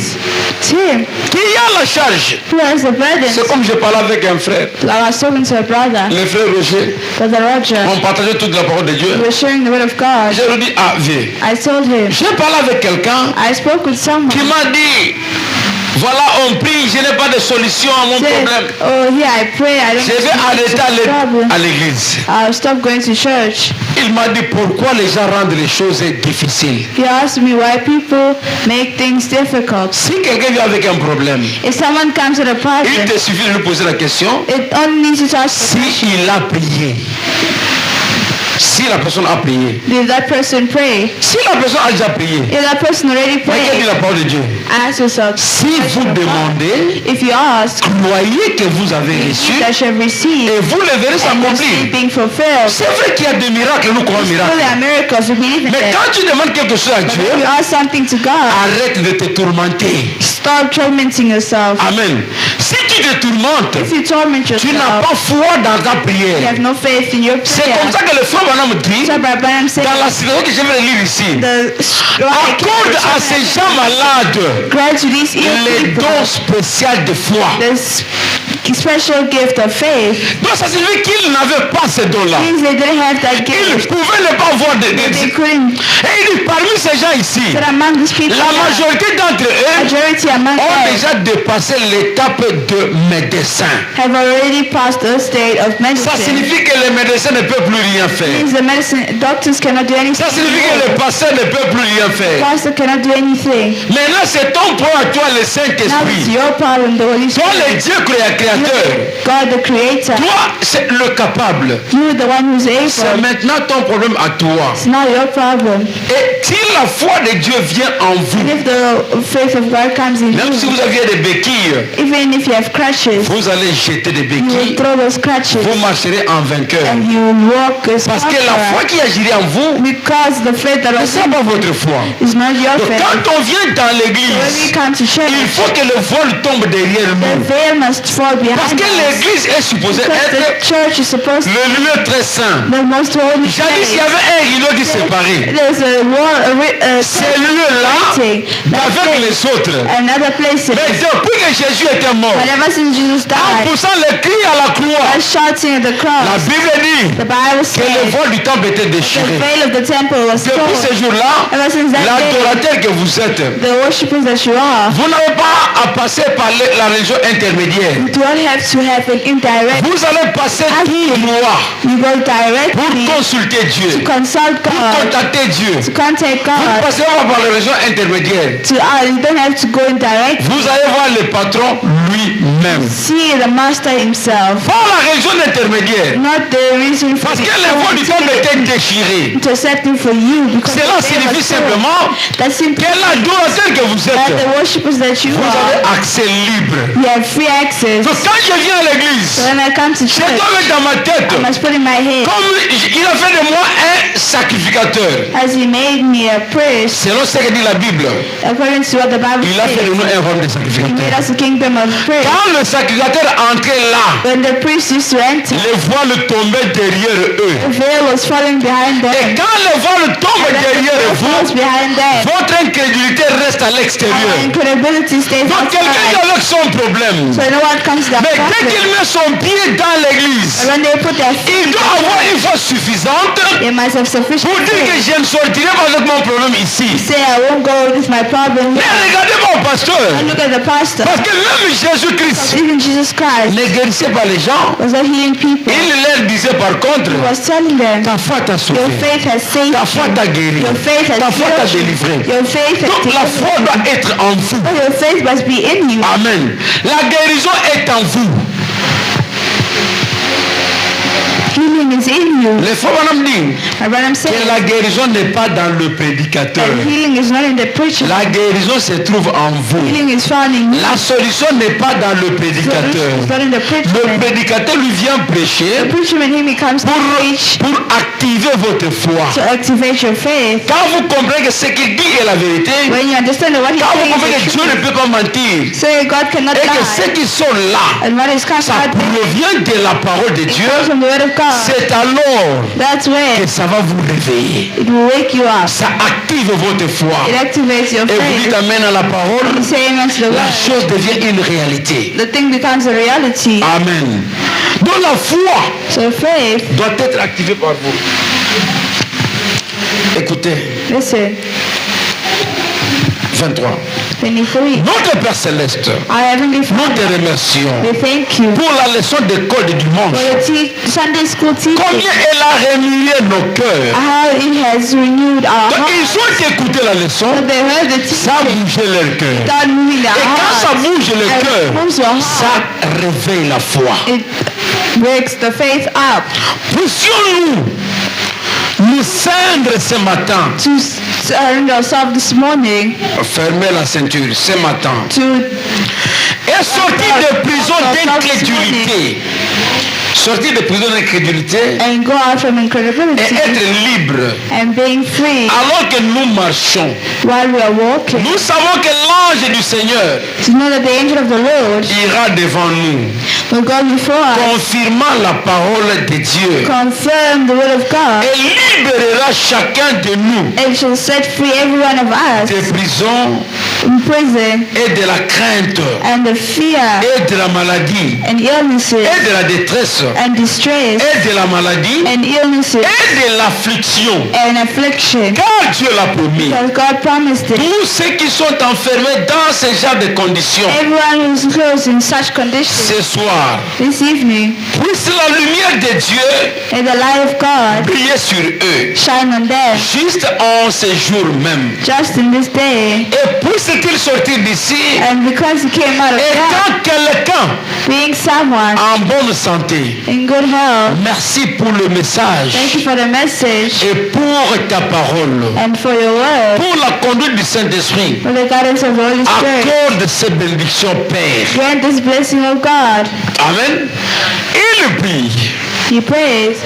It's him qui a la charge. who has the burden. C'est comme je parlais avec un frère, I was talking to a brother, le frère Roger. Brother Roger. On partageait toute la parole de Dieu. We were sharing the word of God. Je lui dis, ah, viens. I told him, J'ai parlé avec quelqu'un I spoke with someone. qui m'a dit, voilà, on prie, je n'ai pas de solution à mon Said, problème. oh, here I pray. I don't Je vais arrêter problem. à l'église. I'll stop going to church. Il m'a dit pourquoi les gens rendent les choses difficiles. He asked me why people make things difficult. Si quelqu'un vient avec un problème, If someone comes with a il problem, te suffit de lui poser la question it only needs you to ask the si question. il a prié. Si la personne a prié. Did that person pray? Si la personne a déjà prié, If that person already regardez prayed, la parole de Dieu. ask yourself, Si vous demandez, if you ask, croyez que vous avez reçu you shall receive, et vous le verrez and you see s'accomplir. being fulfilled. C'est vrai qu'il y a des miracles, nous croyons aux Well, miracles. there are miracles, we believe in Mais them. quand tu demandes quelque chose à But Dieu, if you ask something to God, arrête de te tourmenter. stop tormenting yourself. Amen. Si tu te tourmentes, If you torment tu n'as yourself, pas foi dans ta you prière. have no faith in your C'est prayer. comme ça que le frère Branham dit, So Brother Branham said, dans la situation que je vais lire ici, accorde à ces gens malades grant to these ill les people dons spéciaux de foi. this special gift of faith. Donc ça signifie qu'ils n'avaient pas ces dons-là. Means they didn't have that Ils gift. pouvaient ne pas voir des... They couldn't. Et il dit, parmi ces gens ici, That among these people, la majorité d'entre eux majority among ont them déjà dépassé l'étape de médecin. have already passed the state of Ça medicine. signifie que les médecins ne peuvent plus rien faire. Means the medicine doctors cannot do anything. Ça signifie que les pasteurs ne peuvent plus rien faire. Pastor cannot do anything. Maintenant, c'est ton point à toi, le Now it's Saint-Esprit. your problem, the Holy Toi, le Spirit. Dieu créateur. God the Creator. Toi, c'est le capable. You the one who's C'est able. maintenant ton problème à toi. It's not your problem. Et si la foi de Dieu vient en vous, If the faith of God comes in même si you, vous aviez des béquilles, even if you have crutches, vous allez jeter des you will béquilles, throw those crutches vous marcherez en vainqueur. and you will walk as Parce que la foi conqueror. qui agirait en vous, Because the faith that ne was sera pas votre foi. is not your Donc faith. quand on vient dans When we l'église, come to church, il faut que le vol tombe derrière the nous. veil must fall Parce behind que us. l'église est supposée Because the être church is supposed to le lieu très saint. be the most holy Jadis, il y place. avait un rideau qui séparait There's a wall, ces lieux-là avec les autres. another place. Mais depuis que Jésus était mort, But ever since Jesus en died, poussant le cri à la croix, by shouting at the la cross, Bible dit the Bible que le says vol du temple était the déchiré. veil of the temple was Depuis torn. ce jour-là, Ever since that day, l'adorateur que vous êtes, the worshippers that you are, vous n'avez pas à passer par la religion intermédiaire. do don't have to have an indirect. Vous allez passer tout droit You go directly pour consulter Dieu, to consult pour God, contacter Dieu. to contact Vous God. passez pas par les régions intermédiaires. You don't have to go indirect. Vous allez voir le patron lui-même. See the master himself. Pas la région intermédiaire. Not the reason for Parce que les voies du temple étaient déchirées. intercepting for you. Because Cela signifie simplement that simply que l'adorateur que vous that êtes, the worshippers that you vous avez are, accès libre. you have free access. Donc quand je viens à So l'église, when I come to je church, dois mettre dans ma tête, I must put in my head, comme il a fait de moi un sacrificateur. as he made me a priest, Selon ce que dit la Bible, according to what the Bible il a fait de nous says, un rôle de he made sacrificateur. us a kingdom of priests. Quand le sacrificateur entrait là, When the priest used to enter, les voiles tombaient derrière eux. the veil was falling behind Et them. quand les voiles tombent And the derrière veil falls vous, behind them. votre incrédulité reste à Our l'extérieur. incredibility stays Donc quelqu'un outside. est avec son problème. So you know what comes to that Mais dès problem? qu'il met son pied dans l'église, When they put their il feet doit avoir une foi suffisante they must have sufficient pour dire que faith. je ne sortirai pas avec mon problème ici. Say, I won't go with my problem. Mais regardez mon pasteur. And look at the pastor. Parce que même Jésus-Christ Even Jesus Christ ne guérissait pas les gens. was not healing people. Il leur disait par contre, He was telling them, ta foi t'a sauvé. your faith has saved Ta foi you. t'a guéri. Your faith has Ta foi t'a healed you. délivré. Your faith has Donc la taken foi doit être en vous. you. Your faith must be in you. Amen. La guérison est en vous. Healing is in you. Les fois, madame dit And what I'm que saying, la guérison n'est pas dans le prédicateur. that healing is not in the preacher. La guérison se trouve en vous. Healing is found in you. La solution n'est pas dans le prédicateur. It's not in the Le preacher. prédicateur lui vient The prêcher preacher when he comes to preach pour activer votre foi. to activate your faith. Quand vous comprenez que ce qu'il dit est la vérité, When you understand that what he's quand vous saying comprenez is que the Dieu ne truth, peut pas mentir, so God cannot et que ceux lie. qui sont là, And what is coming ça out provient de la parole de Dieu, comes from the word of God. c'est alors That's when que ça va vous réveiller. it will wake you up. Ça active votre foi. It activates your Et vous dites faith. amen à la parole, You say amen to the la word. chose devient une réalité. The thing becomes a reality. Amen. Donc la foi So faith, doit être activée par vous. Écoutez, listen, 23. 23. Notre Père Céleste, Our Heavenly nous Father, te remercions we thank you pour la leçon d'école du dimanche. for the Sunday school teaching. Combien elle a remué nos cœurs. How it has renewed our Donc, ils hearts. ont écouté la leçon, So they heard the ça a teaching. bougé leur cœur. Start moving their Et quand ça hearts. bouge le And it cœur, moves your heart. ça réveille la foi. It breaks the faith up. Puissions-nous nous ceindre ce matin, To surrender ourselves this morning, fermer la ceinture ce matin, to et sortir de prison d'incrédulité. Sortir de prison d'incrédulité and go out from et incredibility être libre and being free alors que nous marchons. while we are walking. Nous savons que l'ange du Seigneur To know that the angel of the Lord ira devant nous, will go before us, confirmant la parole de Dieu confirm the word of God, et libérera chacun de nous and shall set free every one of us des prisons in prison et de la crainte and the fear et de la maladie and illnesses et de la détresse and distress et de la maladie and illnesses et de l'affliction. and affliction. Car Dieu l'a promis. Because God promised it. Tous ceux qui sont enfermés dans ce genre de conditions, Everyone who's close in such conditions ce soir, this evening, puisse la lumière de Dieu may the light of God briller sur eux, shine on them juste en ce jour même. just in this day. Et puisse-t-il sortir d'ici, And because he came out of étant God, quelqu'un being someone en bonne santé. in good health, Merci pour le message thank you for the message et pour ta parole, and for your word, pour la conduite du Saint-Esprit. for the guidance of the Holy Spirit. Accorde ces bénédictions, Père. Grant this blessing of God. Amen. Il prie He prays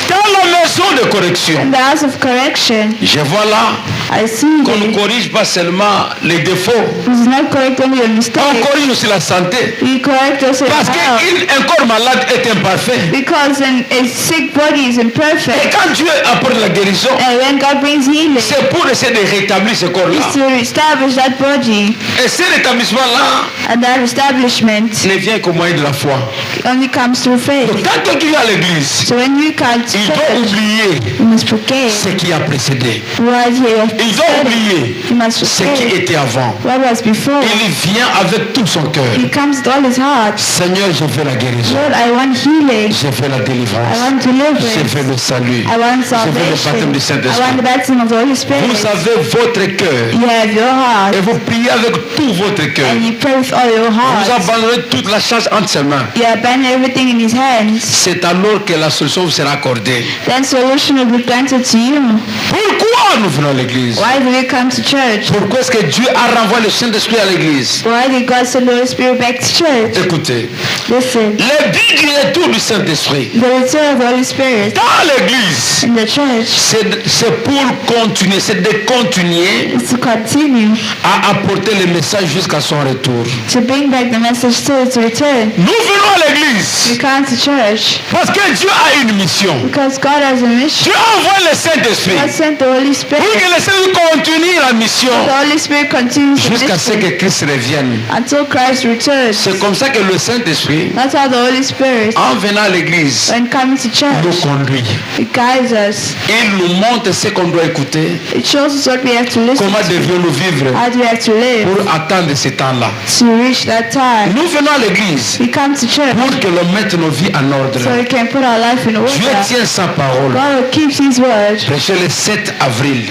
dans la maison de correction. in the house of correction. Je vois là I see qu'on ne that corrige pas seulement les défauts, he does not correct only your on mistakes, corrige aussi la santé. he corrects also your Parce health. qu'un corps malade est imparfait. Because a sick body is Et imperfect. quand Dieu apporte la guérison, And when God brings healing, c'est pour essayer de rétablir ce corps-là. it's to establish that body. Et ce rétablissement-là And that establishment ne vient qu'au moyen de la foi. only comes through faith. Donc quand quelqu'un vient à l'église, So when you come to il doit church, oublier you must forget ce qui a précédé. what he has Il doit oublier He must ce qui forget était avant. what was before. Il vient avec tout son cœur. He comes with all his heart. Seigneur, je veux la guérison. Lord, I want healing. Je veux la I délivrance. want Je deliverance. veux le salut. I want Je veux le baptême salvation. du I Saint-Esprit. want the baptism of the Holy Spirit. Vous avez votre cœur. You have your heart. Et vous priez avec tout votre cœur. And you pray with all your Vous heart. abandonnez toute la charge entre ses mains. You abandon everything in his hands. C'est alors que la solution vous sera accordée. Then solution will be granted to you. Pourquoi nous venons à l'église? Why do we come to church? Pourquoi est-ce que Dieu a renvoyé le Saint-Esprit à l'église? Why did God send the Holy Spirit back to church? Écoutez, Listen, le but du retour du Saint-Esprit the return of the Holy Spirit dans l'église, in the church c'est pour continuer, c'est de continuer is to continue à apporter le message jusqu'à son retour. to bring back the message to its return. Nous venons à l'église We come to church parce que Dieu a une mission. because God has a mission. Dieu envoie le Saint-Esprit God sent the Holy pour Spirit. que le Saint-Esprit continue la mission The Holy Spirit continues the jusqu'à ce mission que Christ revienne. until Christ returns. C'est comme ça que le Saint-Esprit, That's how the Holy Spirit, en venant à l'église, when coming to nous church, conduit. it guides us. Il nous montre ce qu'on doit écouter, It shows us what we have to listen comment to, devons-nous vivre how do we have to live pour attendre ce temps-là. to reach that time. Nous venons à l'église We come to church pour que l'on mette nos vies en ordre. so we can put our life in order. Dieu tient sa parole. God keeps his word. Prêché le 7 avril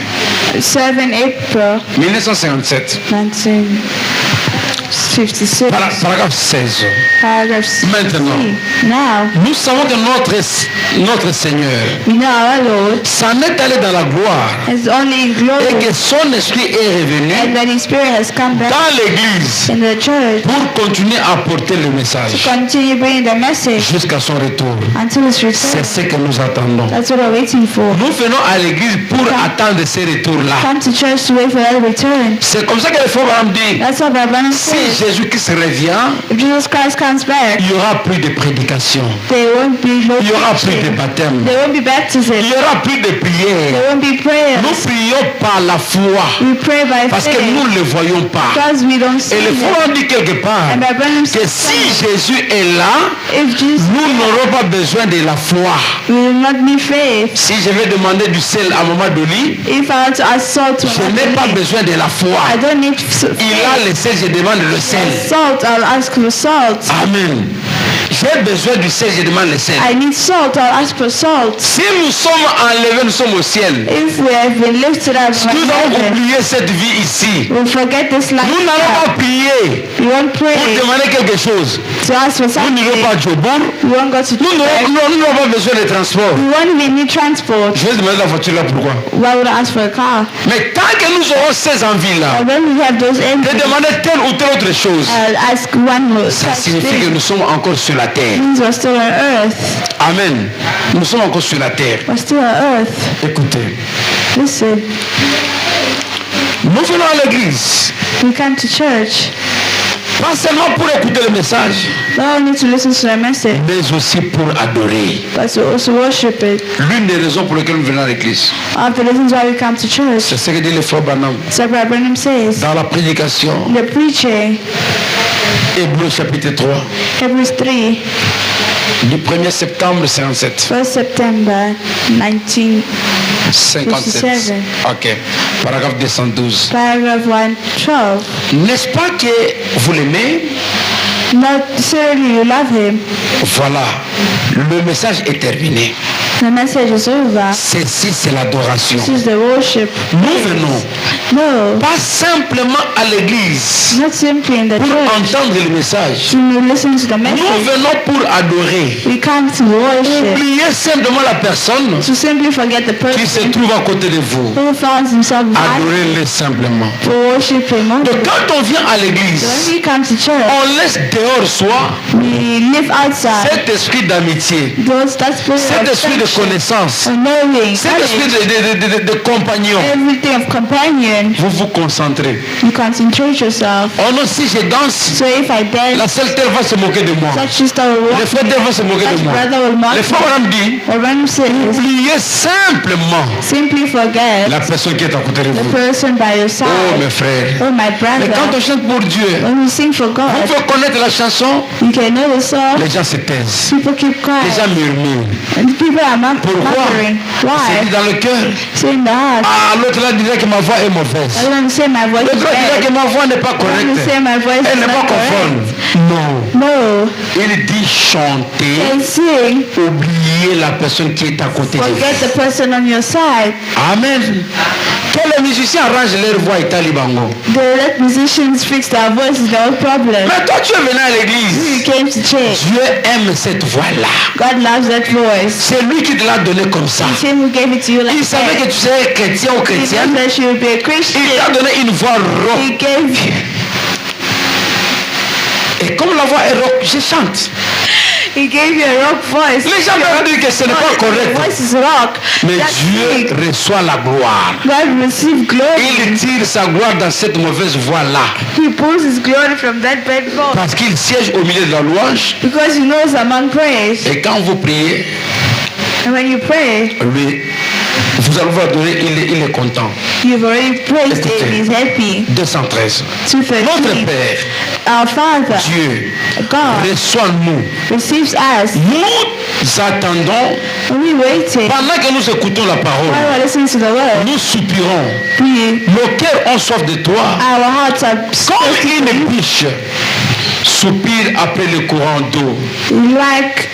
7 April 1957, 1956. paragraphe 16. Paragraph 16. Maintenant. Now, Nous savons que notre Seigneur we know our Lord s'en est allé dans la gloire is only in et glory que son esprit est and revenu that his spirit has come back dans l'église in the church pour continuer à apporter le to message continue bringing the message jusqu'à son retour. until his C'est return. ce que nous attendons. That's what we're waiting for. Nous venons à l'église pour attendre ce retour-là. Come to church to wait for that return. C'est comme ça que le frère Branham dit, That's what Brother si says. Jésus-Christ revient, If Jesus Christ comes back, il n'y aura plus de prédication, there won't be no il n'y aura plus de preaching. baptême, There won't be baptism. il n'y aura plus de prière. There won't be prayer. Nous prions par la foi We pray by parce que faith nous ne le voyons pas. because we don't see Et le frère them. Branham dit quelque part And Brother Branham que says si Jésus est là, if Jesus nous n'aurons pas besoin de la foi. we will not need faith. Si je vais demander du sel à Maman Doli, If I want to ask salt to je n'ai pas besoin de la foi. I don't need Il a le sel, je demande le sel. salt. I'll ask for salt. Amen. J'ai besoin du sel, je demande le sel. I need salt. I'll ask for salt. Si nous sommes enlevés, nous sommes au ciel. If we have been lifted up from Nous avons heaven, oublié cette vie ici. we'll forget this life. Nous n'allons pas prier We won't pour pray demander quelque chose. to ask for Nous something. n'irons pas à Djobour. We won't go to Nous church. n'aurons pas besoin de transport. We won't even need transport. Je vais demander la voiture là, pourquoi? Why would I ask for a car? Mais tant que nous aurons ces envies-là, And when we have those de envies, demander telle ou telle autre chose, I'll ask one more. ça signifie que nous sommes encore sur la terre. Means we're still on earth. Amen. Nous sommes encore sur la terre. We're still on earth. Écoutez, Listen, nous venons à l'église, we come to church pas seulement pour écouter le message, not only to listen to the message, mais aussi pour adorer. but to also worship it. L'une des raisons pour lesquelles nous venons à l'église, One of the reasons why we come to church, c'est ce que dit le frère Branham so Brother Branham says, dans la prédication, the preaching, Hébreux chapitre 3, Hebrews 3, du 1er septembre 57. 1st September 1957, 57. Ok. Paragraphe 212. paragraph 112. N'est-ce pas que vous l'aimez? Not certainly you love him. Voilà. Le message est terminé. The message is over. Ceci, c'est l'adoration. This is the worship. Nous venons No, pas simplement à l'église not simply in the pour church entendre le message. to listen to the Nous message. venons pour adorer. We come to worship. Oubliez simplement la personne To simply forget the qui se person trouve à côté de vous. who finds himself behind Adorez-le simplement. to worship him. Donc quand on vient à When l'église, we come to church, on laisse dehors soi we live outside. cet esprit d'amitié, That spirit cet esprit de of connaissance, of knowing, cet esprit de compagnon. everything of companion. communion, vous vous concentrez. you concentrate yourself. Oh non, si je danse, So if I dance, la seule terre va se moquer de moi. such sister will Le walk, frère terre va se moquer de such moi. brother will mock Le frère me. Abraham dit, Or when you say, oubliez simplement simply forget la personne qui est à côté de the vous. person by your Oh side. mes frères. Oh my Mais quand brother, on chante pour Dieu, when you sing for vous God, pouvez connaître la chanson, you can know the song, les gens se taisent. people keep Les quiet, gens murmurent. and people are not Pourquoi? muttering. C'est Why? dit dans le cœur. So in the heart, Ah, l'autre là dirait que ma voix est mauvaise. I don't say my voice is L'autre dirait que bad. ma voix n'est pas I don't correcte. say my voice Elle is n'est pas not conforme. correct. Non. No, Il dit chanter, and sing, oublier la personne qui est à côté de vous. forget the person on your side. Amen. Que les musiciens arrangent leur voix et talibango. They let musicians fix their voices, no problem. Mais toi tu es venu à You l'église. came to church. Dieu aime cette voix-là. God loves that voice. C'est lui qui te l'a donné comme ça. It's him who gave it to you like Il savait que that. tu serais chrétien ou He chrétienne. knows that you will be a Il t'a Christian. donné une voix rauque. He gave you. Et comme la voix est rauque, je chante. He gave you a rock voice. Les gens me disent que ce n'est pas The correct. voice is rock. Mais That's Dieu big. reçoit la gloire. God receive glory. Il tire sa gloire dans cette mauvaise voix-là. He pulls his glory from that bad voice. Parce qu'il siège au milieu de la louange. Because he knows among praise. Et quand vous priez, And when you pray, lui, vous allez voir donner, il est content. you've already praised Écoutez. him. He's happy. 213. 2:13. Notre Père, Our Father, Dieu, God, reçois-nous. receives us. Nous attendons, When we waited, pendant que nous écoutons la parole, while we're listening to the word, nous soupirons. we, Nos cœurs ont soif de toi. our hearts are Comme une biche soupire après le courant d'eau. like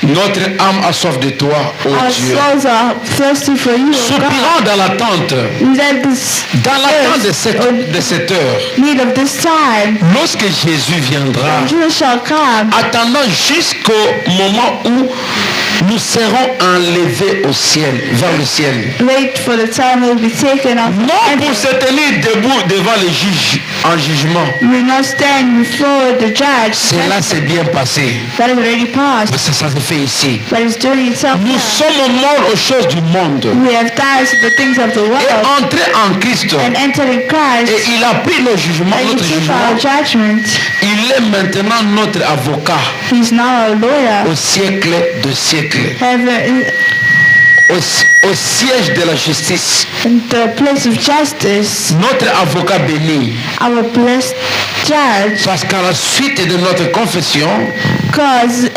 Notre âme a soif de toi, ô our Dieu. souls are thirsty for you, O God. Soupirons dans l'attente, Let this dans l'attente de cette heure. need of this time, Lorsque Jésus viendra, Jesus shall come. attendant jusqu'au moment où nous serons enlevés au ciel, vers le ciel. Wait for the time we'll be taken off. Non pour se tenir debout devant le juge en jugement. We will not stand before the judge. Cela s'est bien passé. That has already passed. Parce que ça se fait ici. But it's doing itself Nous now. sommes morts aux choses du monde We have died to the things of the et world entrés en Christ. and entered in Christ. Et il a pris nos jugements, And he notre took our jugement. judgment. Il est maintenant notre avocat He's now a lawyer. au siècle de siècles, Heaven, au siège de la justice. in the place of justice. Notre avocat béni. Our blessed judge. Parce qu'à la suite de notre confession, Because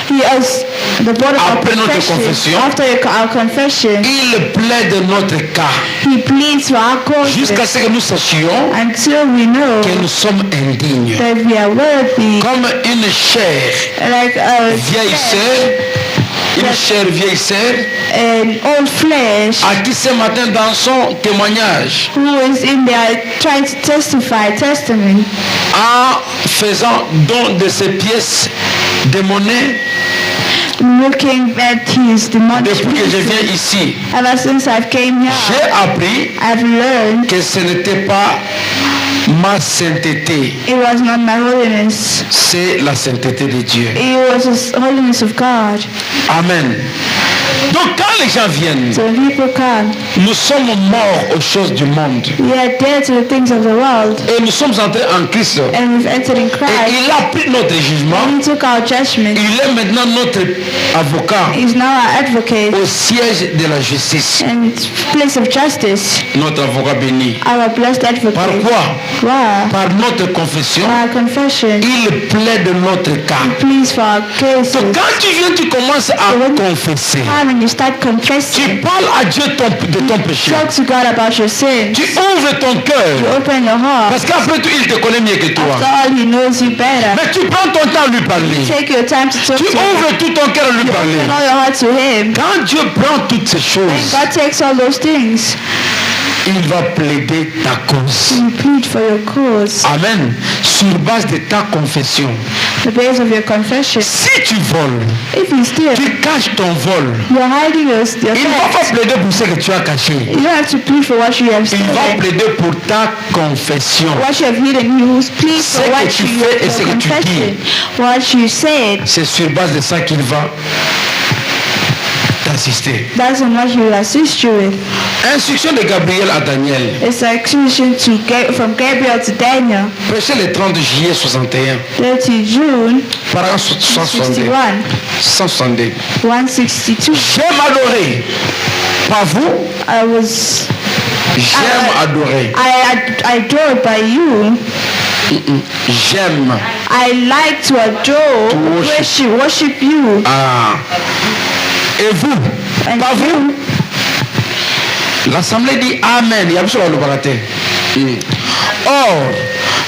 he has the board of our Après notre confession, confession. After our confession, il plaide notre cas he pleads for our cause jusqu'à ce que nous sachions until we know que nous sommes indignes. that we are worthy. Comme une chair Like a vieille sœur, une chère vieille sœur an old flesh à qui ce matin dans son témoignage, who is in there trying to testify testament, en faisant don de ses pièces de monnaie, looking at his demonic depuis que je viens pieces. ici, Ever since I've came here, j'ai appris I've learned que ce n'était pas ma sainteté, it was not my holiness. c'est la sainteté de Dieu. It was the holiness of God. Amen. Donc quand les gens viennent, So when people come, nous sommes morts aux choses du monde we are dead to the things of the world, et nous sommes entrés en Christ. and we've entered in Et Christ. il a pris notre jugement. And he took our judgment. Il est maintenant notre avocat He's now our advocate au siège de la justice. and it's place of justice. Notre avocat béni. Our blessed Par advocate. quoi? Wow. Par notre confession. Our confession. Il plaide notre cas. Please for our cases. Donc quand tu viens, tu commences à confesser. Come and you start Tu confessing. parles à Dieu de ton péché. Talk to God about your sins. Tu ouvres ton You cœur. open your heart. Parce qu'après tout, il te connaît mieux que toi. After all, he knows you better. Mais tu prends ton temps à lui parler. Take your time to talk Tu to him. ouvres tout ton cœur à lui Open parler. all your heart to him. Quand Dieu prend toutes ces choses, God takes all those things. il va plaider ta cause. You plead for your cause. Amen. Sur base de ta confession. The base of your confession. Si tu voles, If you steal, tu caches ton vol. you're hiding your Il ne va pas theft. plaider pour ce que tu as caché. You don't have to plead for what you have Il va stolen. plaider pour ta confession. What you have hidden, you will plead Ce for que what tu you fais et ce your que tu confession. What you said. C'est sur base de ça qu'il va t'assister. That's what he will assist you with. Instruction de Gabriel à Daniel. It's an execution from Gabriel to Daniel. Prêché le 30 juillet 61. 30 June Paragraphe 162. 162. 162. J'aime adorer. Pas vous. J'aime adorer. I adored by you. J'aime. I like to adore, To worship you. Ah. Et vous? And Pas vous? L'Assemblée dit Amen. Il y a besoin de le barater. Or,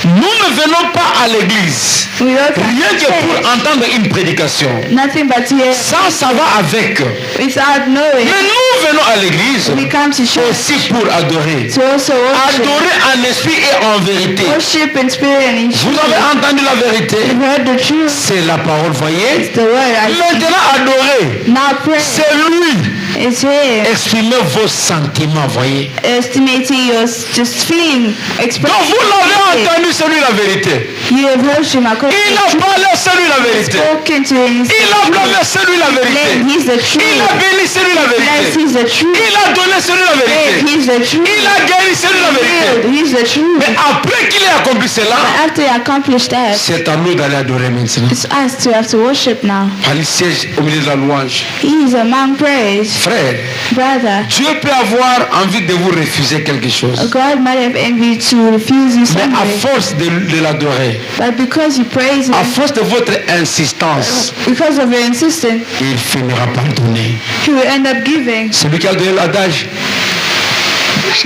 nous ne venons pas à l'église We don't rien que pour entendre une prédication. nothing but here Ça va avec. without knowing. Mais nous venons à l'église We come to church aussi pour adorer. to also worship. Adorer en esprit et en vérité. Worship in spirit and in Vous truth. avez entendu la vérité. You've heard the truth. C'est la parole, voyez. The word. Maintenant, adorer. Now pray. C'est lui. It's here. Exprimez vos sentiments, voyez. Estimating your just feeling, Donc expressing. vous l'avez entendu, c'est lui la vérité. You have heard him according Il to a the truth. parlé, c'est lui la vérité. Spoken to him. Il a blâmé, c'est lui la vérité. He's the Il truth. a béni, c'est lui la Yes, vérité. he's the truth. Il a donné, c'est lui la vérité. He's the truth. Il a guéri, c'est lui la vérité. He's the truth. Mais après qu'il ait accompli cela, After you accomplish that, c'est à nous d'aller adorer maintenant. it's us to have to worship now. Il siège au milieu de la louange. He is among praise. Frère, Brother, Dieu peut avoir envie de vous refuser quelque chose. God might have envy to refuse you Mais à something, force de l'adorer, but because you praise à him, force de votre insistance, because of your insistence, il finira par donner. he will end up giving. C'est lui qui a donné l'adage.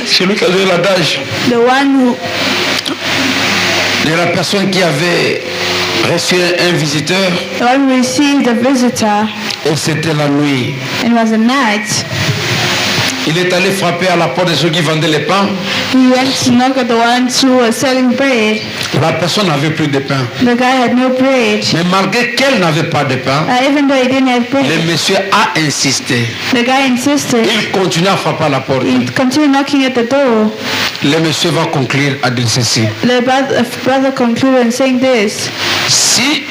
C'est lui qui a donné l'adage. The one who, De la personne qui avait reçu un visiteur the one who received a visitor, et c'était la nuit. and it was a night. Il est allé frapper à la porte de ceux qui vendaient les pains. He went to knock at the ones who were selling bread. La personne n'avait plus de pain. The guy had no bread. Mais malgré qu'elle n'avait pas de pain, Even though he didn't have bread, le monsieur a insisté. the guy insisted. Il continue à frapper à la porte. He continued knocking at the door. Le monsieur va conclure à dire ceci. The brother concluded in saying this: Si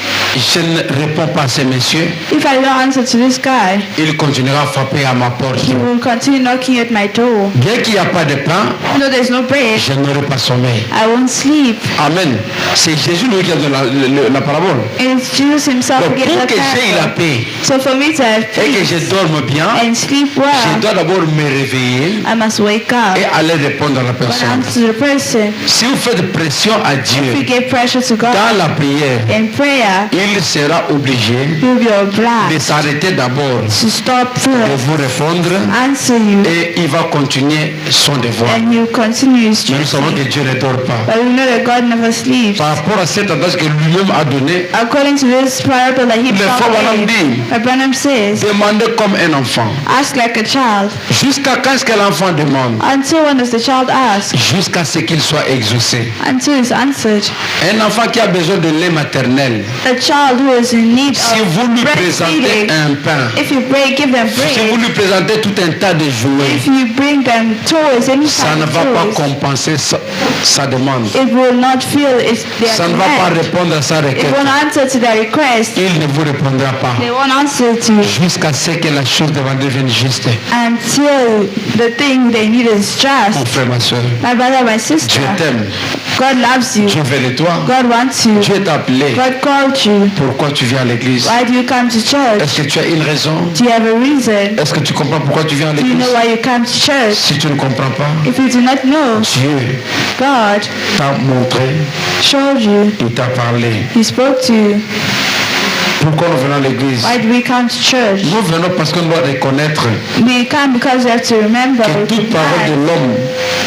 je ne réponds pas à ce monsieur, if I don't answer to this guy, il continuera à frapper à ma porte. he will continue knocking at my door. Bien qu'il n'y a pas de pain, No, there's no bread. je n'aurai pas sommeil. I won't sleep. Amen. C'est Jésus lui qui a donné la parabole. And it's Jesus himself Donc who gave pour the que j'aie la parable. paix So for me to have et que peace je dorme bien, and sleep je well, dois d'abord me réveiller I must wake up et aller répondre à la and personne. answer the person. Si vous faites pression à If you Dieu give pressure to God dans la prière, in prayer, il sera obligé you'll be de obliged s'arrêter d'abord to stop de first, vous répondre answer you, et il va continuer son devoir. and you continue his Mais nous savons duty. que Dieu ne dort pas. But we know that God never sleeps. Par rapport à cet adage que lui-même a donné, According to this parable that he le frère Branham dit, Branham says, demandez comme un enfant. ask like a child. Jusqu'à quand est-ce que l'enfant demande? Until when does the child ask? Jusqu'à ce qu'il soit exaucé. Until it's answered. Un enfant qui a besoin de lait maternel, A child who is in need si of vous lui présentez breastfeeding, un pain, if you give them si vous bread, lui présentez tout un tas de jouets, if you bring them toys, any ça kind ne of va pas toys, compenser sa demande. it will not feel it's their Ça ne va pas demand. répondre à sa It requête. won't answer to their request. Il ne vous répondra pas They won't answer to jusqu'à ce que la chose devant devienne juste. until the thing they need is Mon just. frère, ma soeur, My brother, my sister, Dieu t'aime. God loves you. Dieu veut de toi. God wants you. Dieu t'a appelé. God called you. Pourquoi tu viens à l'église? Why do you come to church? Est-ce que tu as une raison? Do you have a reason? Est-ce que tu comprends pourquoi tu viens à Do you l'église? know why you come to church? Si tu ne comprends pas, If you do not know, Dieu God t'a montré, showed you. il t'a parlé. He spoke to you. Pourquoi nous venons à l'église? Why do we come to church? Nous venons parce qu'on doit reconnaître We come because we have to remember que toute parole de l'homme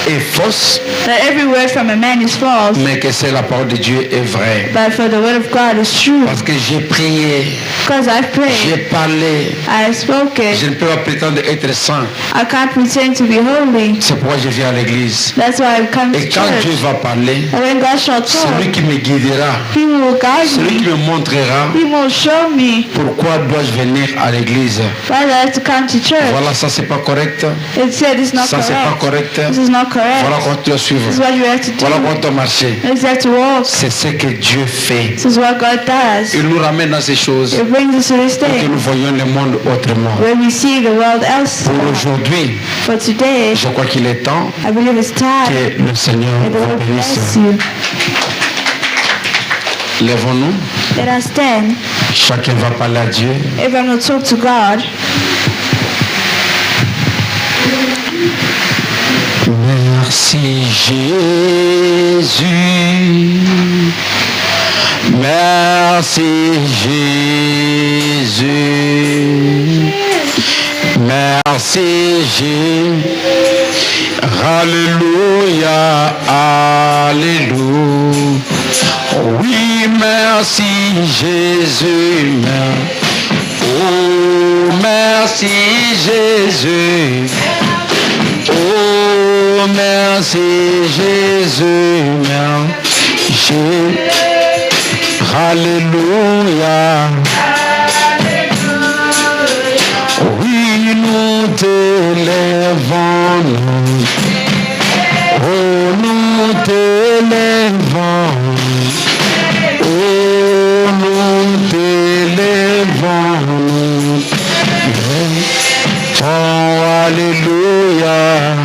est fausse, that every word from a man is false, mais que c'est la parole de Dieu est vraie. but for the word of God is true. Parce que j'ai prié, Because I've j'ai prayed, parlé, I have spoken. je ne peux pas prétendre être saint. I can't pretend to be holy. C'est pourquoi je viens à l'église. That's why I've come to Et quand Dieu church. va parler, And when God shall talk, celui qui me guidera, He will guide celui qui me. me montrera, He will show show me. Pourquoi dois-je venir à l'église? Why do I have to come to church? Voilà, ça c'est pas correct. It said it's not Ça c'est pas correct. correct. This is not correct. Voilà comment tu dois suivre. This is what you have to do. Voilà comment tu dois marcher. This is how to walk. C'est ce que Dieu fait. This is what God does. Il nous ramène dans ces choses It brings us to this pour que day nous voyions le monde autrement. where we see the world else. Pour aujourd'hui, For today, je crois qu'il est temps I believe it's time. que le Seigneur May the vous Lord bless bénisse. you. Lèvons-nous. Let us stand. Chacun va parler à Dieu. Everyone will talk to God. Merci Jésus. Merci Jésus. Merci Jésus. Alléluia, alléluia. Oui, merci Jésus. Oh, merci Jésus. Oh, merci Jésus. Merci. Alléluia. Oui, nous t'élèvons, nous. Oh, nous t'élèvons. Oh, nous t'élèvons, nous. Oh, alléluia.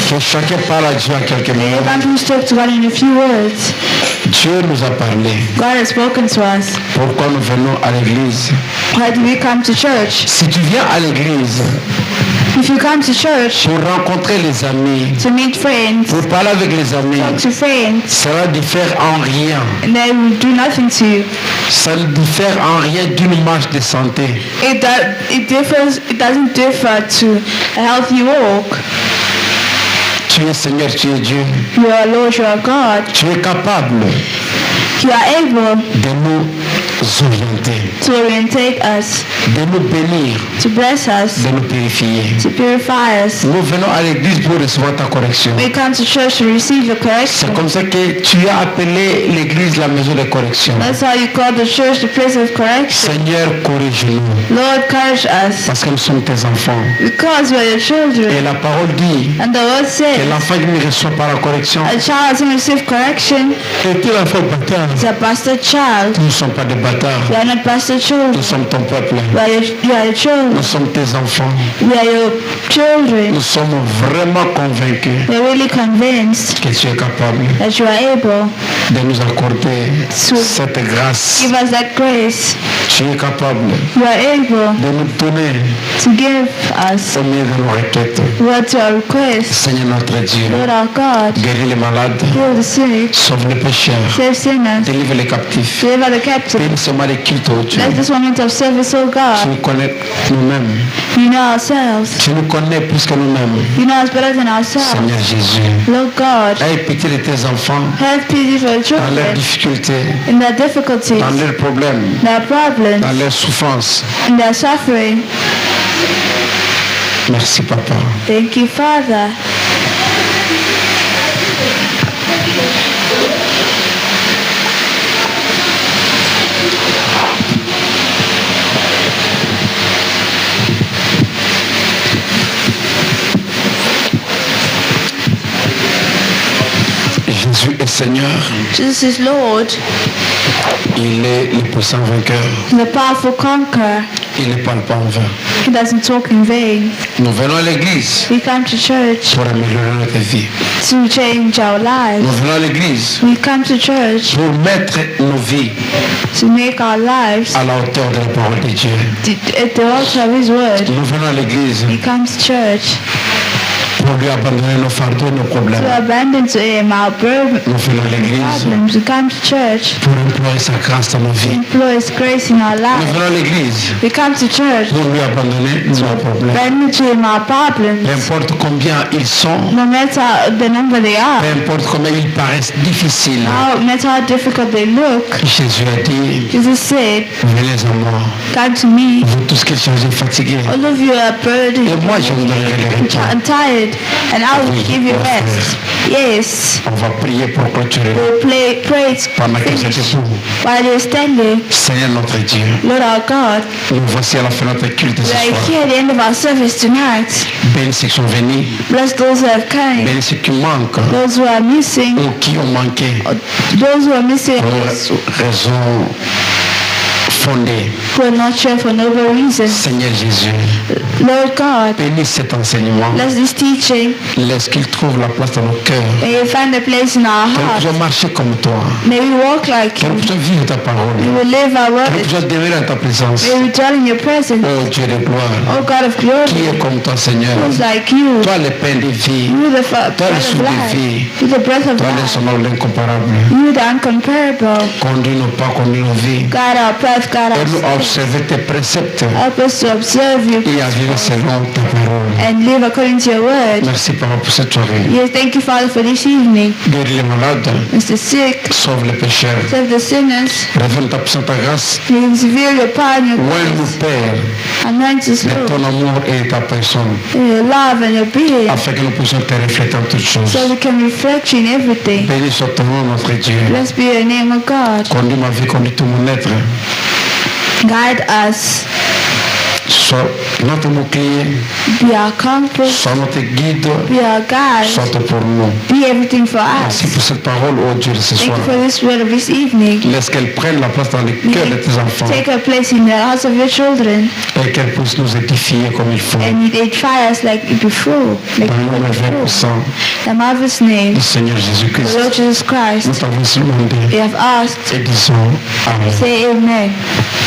Que chacun parle à Dieu en quelques minutes. Everyone will talk to God in a few words. Dieu nous a parlé. God has spoken to us. Pourquoi nous venons à l'église? Why do we come to church? Si tu viens à l'église If you come to church pour rencontrer les amis, to meet friends, pour parler avec les amis, talk to friends, ça ne diffère en rien. and they will do nothing to you. Ça ne diffère en rien d'une marche de santé. It doesn't differ to a healthy walk. Tu es Seigneur, tu es Dieu. You are Lord, you are God. Tu es capable You are able de nous orienter, to orientate us, de nous bénir, to bless us, de nous purifier. to purify us. Nous venons à l'église pour recevoir ta correction. We come to church to receive your correction. C'est comme ça que tu as appelé l'église la maison de correction. That's how you call the church the place of correction. Seigneur, corrige-nous, Lord, encourage us, parce que nous sommes tes enfants. because we are your Et children. la parole dit And the word que says, l'enfant qui ne reçoit pas la correction a child doesn't receive correction est un enfant bâtard. is a bastard child. Nous ne sommes pas des bâtards. We are not bastard Nous children. sommes ton peuple. You are your children. Nous sommes tes enfants. We are your children. Nous sommes vraiment convaincus We are really convinced que tu es capable that you are able de nous accorder cette grâce. to give us that grace. Tu es capable You are able de nous donner to give us au milieu de nos requêtes. what to our request. Seigneur notre Dieu, Lord our God, guéris les malades, heal the sick, sauve les pécheurs, save sinners, délivre les captifs. deliver the captive. Bénis ce moment de culte, oh Dieu. Bless this moment of service, oh Tu God. nous connais nous-mêmes. You know ourselves. Tu nous connais plus que nous-mêmes. You know us better than ourselves. Seigneur Jésus, Lord God, aie pitié de tes enfants have pity for your dans leurs children difficultés, in their difficulties, dans leurs problèmes, their problems, dans leurs souffrances. in their suffering. Merci Papa. Thank you, Father. Jésus est Seigneur. Jesus is Lord, Il est le puissant vainqueur. the powerful conqueror. Il ne parle pas en vain. He doesn't talk in vain. Nous venons à l'église We come to church pour améliorer notre vie. to change our Nous lives. venons à l'église We come to church pour mettre nos vies to make our lives à la hauteur de la parole de Dieu. at the altar of His Word. Nous venons à l'église We come to church pour lui abandonner nos fardeaux et nos problèmes. to abandon to Him our burden, Nous venons à l'église problems. We come to church pour implorer sa grâce dans nos to vies. employ His grace in our Nous lives. venons à l'église We come to church pour lui abandonner nos problèmes. to abandon to Him our Peu problems. importe combien ils sont, No matter the number they are, peu importe combien ils paraissent difficiles, no matter how difficult they look, Jésus a dit, Jesus said, venez à moi, come to me. vous tous qui êtes chargés, fatigués, All of you are burdened et moi je vous donnerai le repos. and tired, and I will Oui, give you mon frère. rest. Yes. On va prier pour clôturer. We'll pray to Pendant que finish. j'étais debout. While you're standing, Seigneur notre Dieu, Lord our God, nous voici à la fin de notre culte ce we are soir. here at the end of our service tonight. Bénis ceux qui sont venus, Bless those who have come, bénis ceux qui manquent those who are missing, ou qui ont manqué those who are missing, pour raison fondée. who are not sure for no reason. Seigneur Jésus, Lord God, bénis cet enseignement. bless this teaching. Laisse qu'il trouve la place dans nos cœurs. May you find a place in our Que nous heart. puissions marcher comme toi. May we walk like Que nous you. puissions vivre ta parole. May we live our Que nous word. puissions demeurer dans ta présence. May we dwell in your presence. Oh Dieu de gloire. Oh God of Qui glory, est comme toi, Seigneur? who's like you? Toi le pain de vie. You the Toi le breath of souffle de life. vie. You the breath of Toi le life. sonore l'incomparable. You the incomparable. Conduis nos pas, conduis nos vies. God our path, God our Aide-nous à steps. observer tes préceptes Help us to observe you et à vivre selon ta parole. and live according to your word. Merci Papa pour cette soirée. Yes, thank you, Father, for this evening. Guéris les malades, Bless the sick, sauve les pécheurs. save the sinners. Révèle ta puissante grâce. May you reveal your power and your Ouvre-nous, grace. Père, Anoint us, de Lord, ton amour et de ta personne, your love and your being, afin que nous puissions te refléter en toutes choses. so we can reflect you in everything. Bénis soit ton nom, notre Dieu. Blessed be your name, O God. Conduis ma vie, conduis tout mon être. Guide us. Sois notre bouclier, Be our comfort. sois notre guide, Be our guide. sois tout pour nous. Be everything for Merci us. pour cette parole, oh Dieu, de ce Thank soir. you for this word of this evening. Laisse qu'elle prenne la place dans le cœur de tes enfants Take a place in the hearts of your children et qu'elle puisse nous édifier comme il faut. and they try us like before. Like Dans le nom merveilleux puissant the marvelous name, du Seigneur Jésus-Christ, the Lord Jesus nous Christ. t'avons demandé We have asked. et disons Amen. Say amen.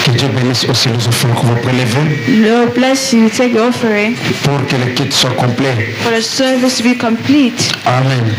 Que Dieu bénisse aussi les offrandes qu'on va prélever Lord bless you. Take your offering pour que le kit soit complet. for the service to be complete. Amen.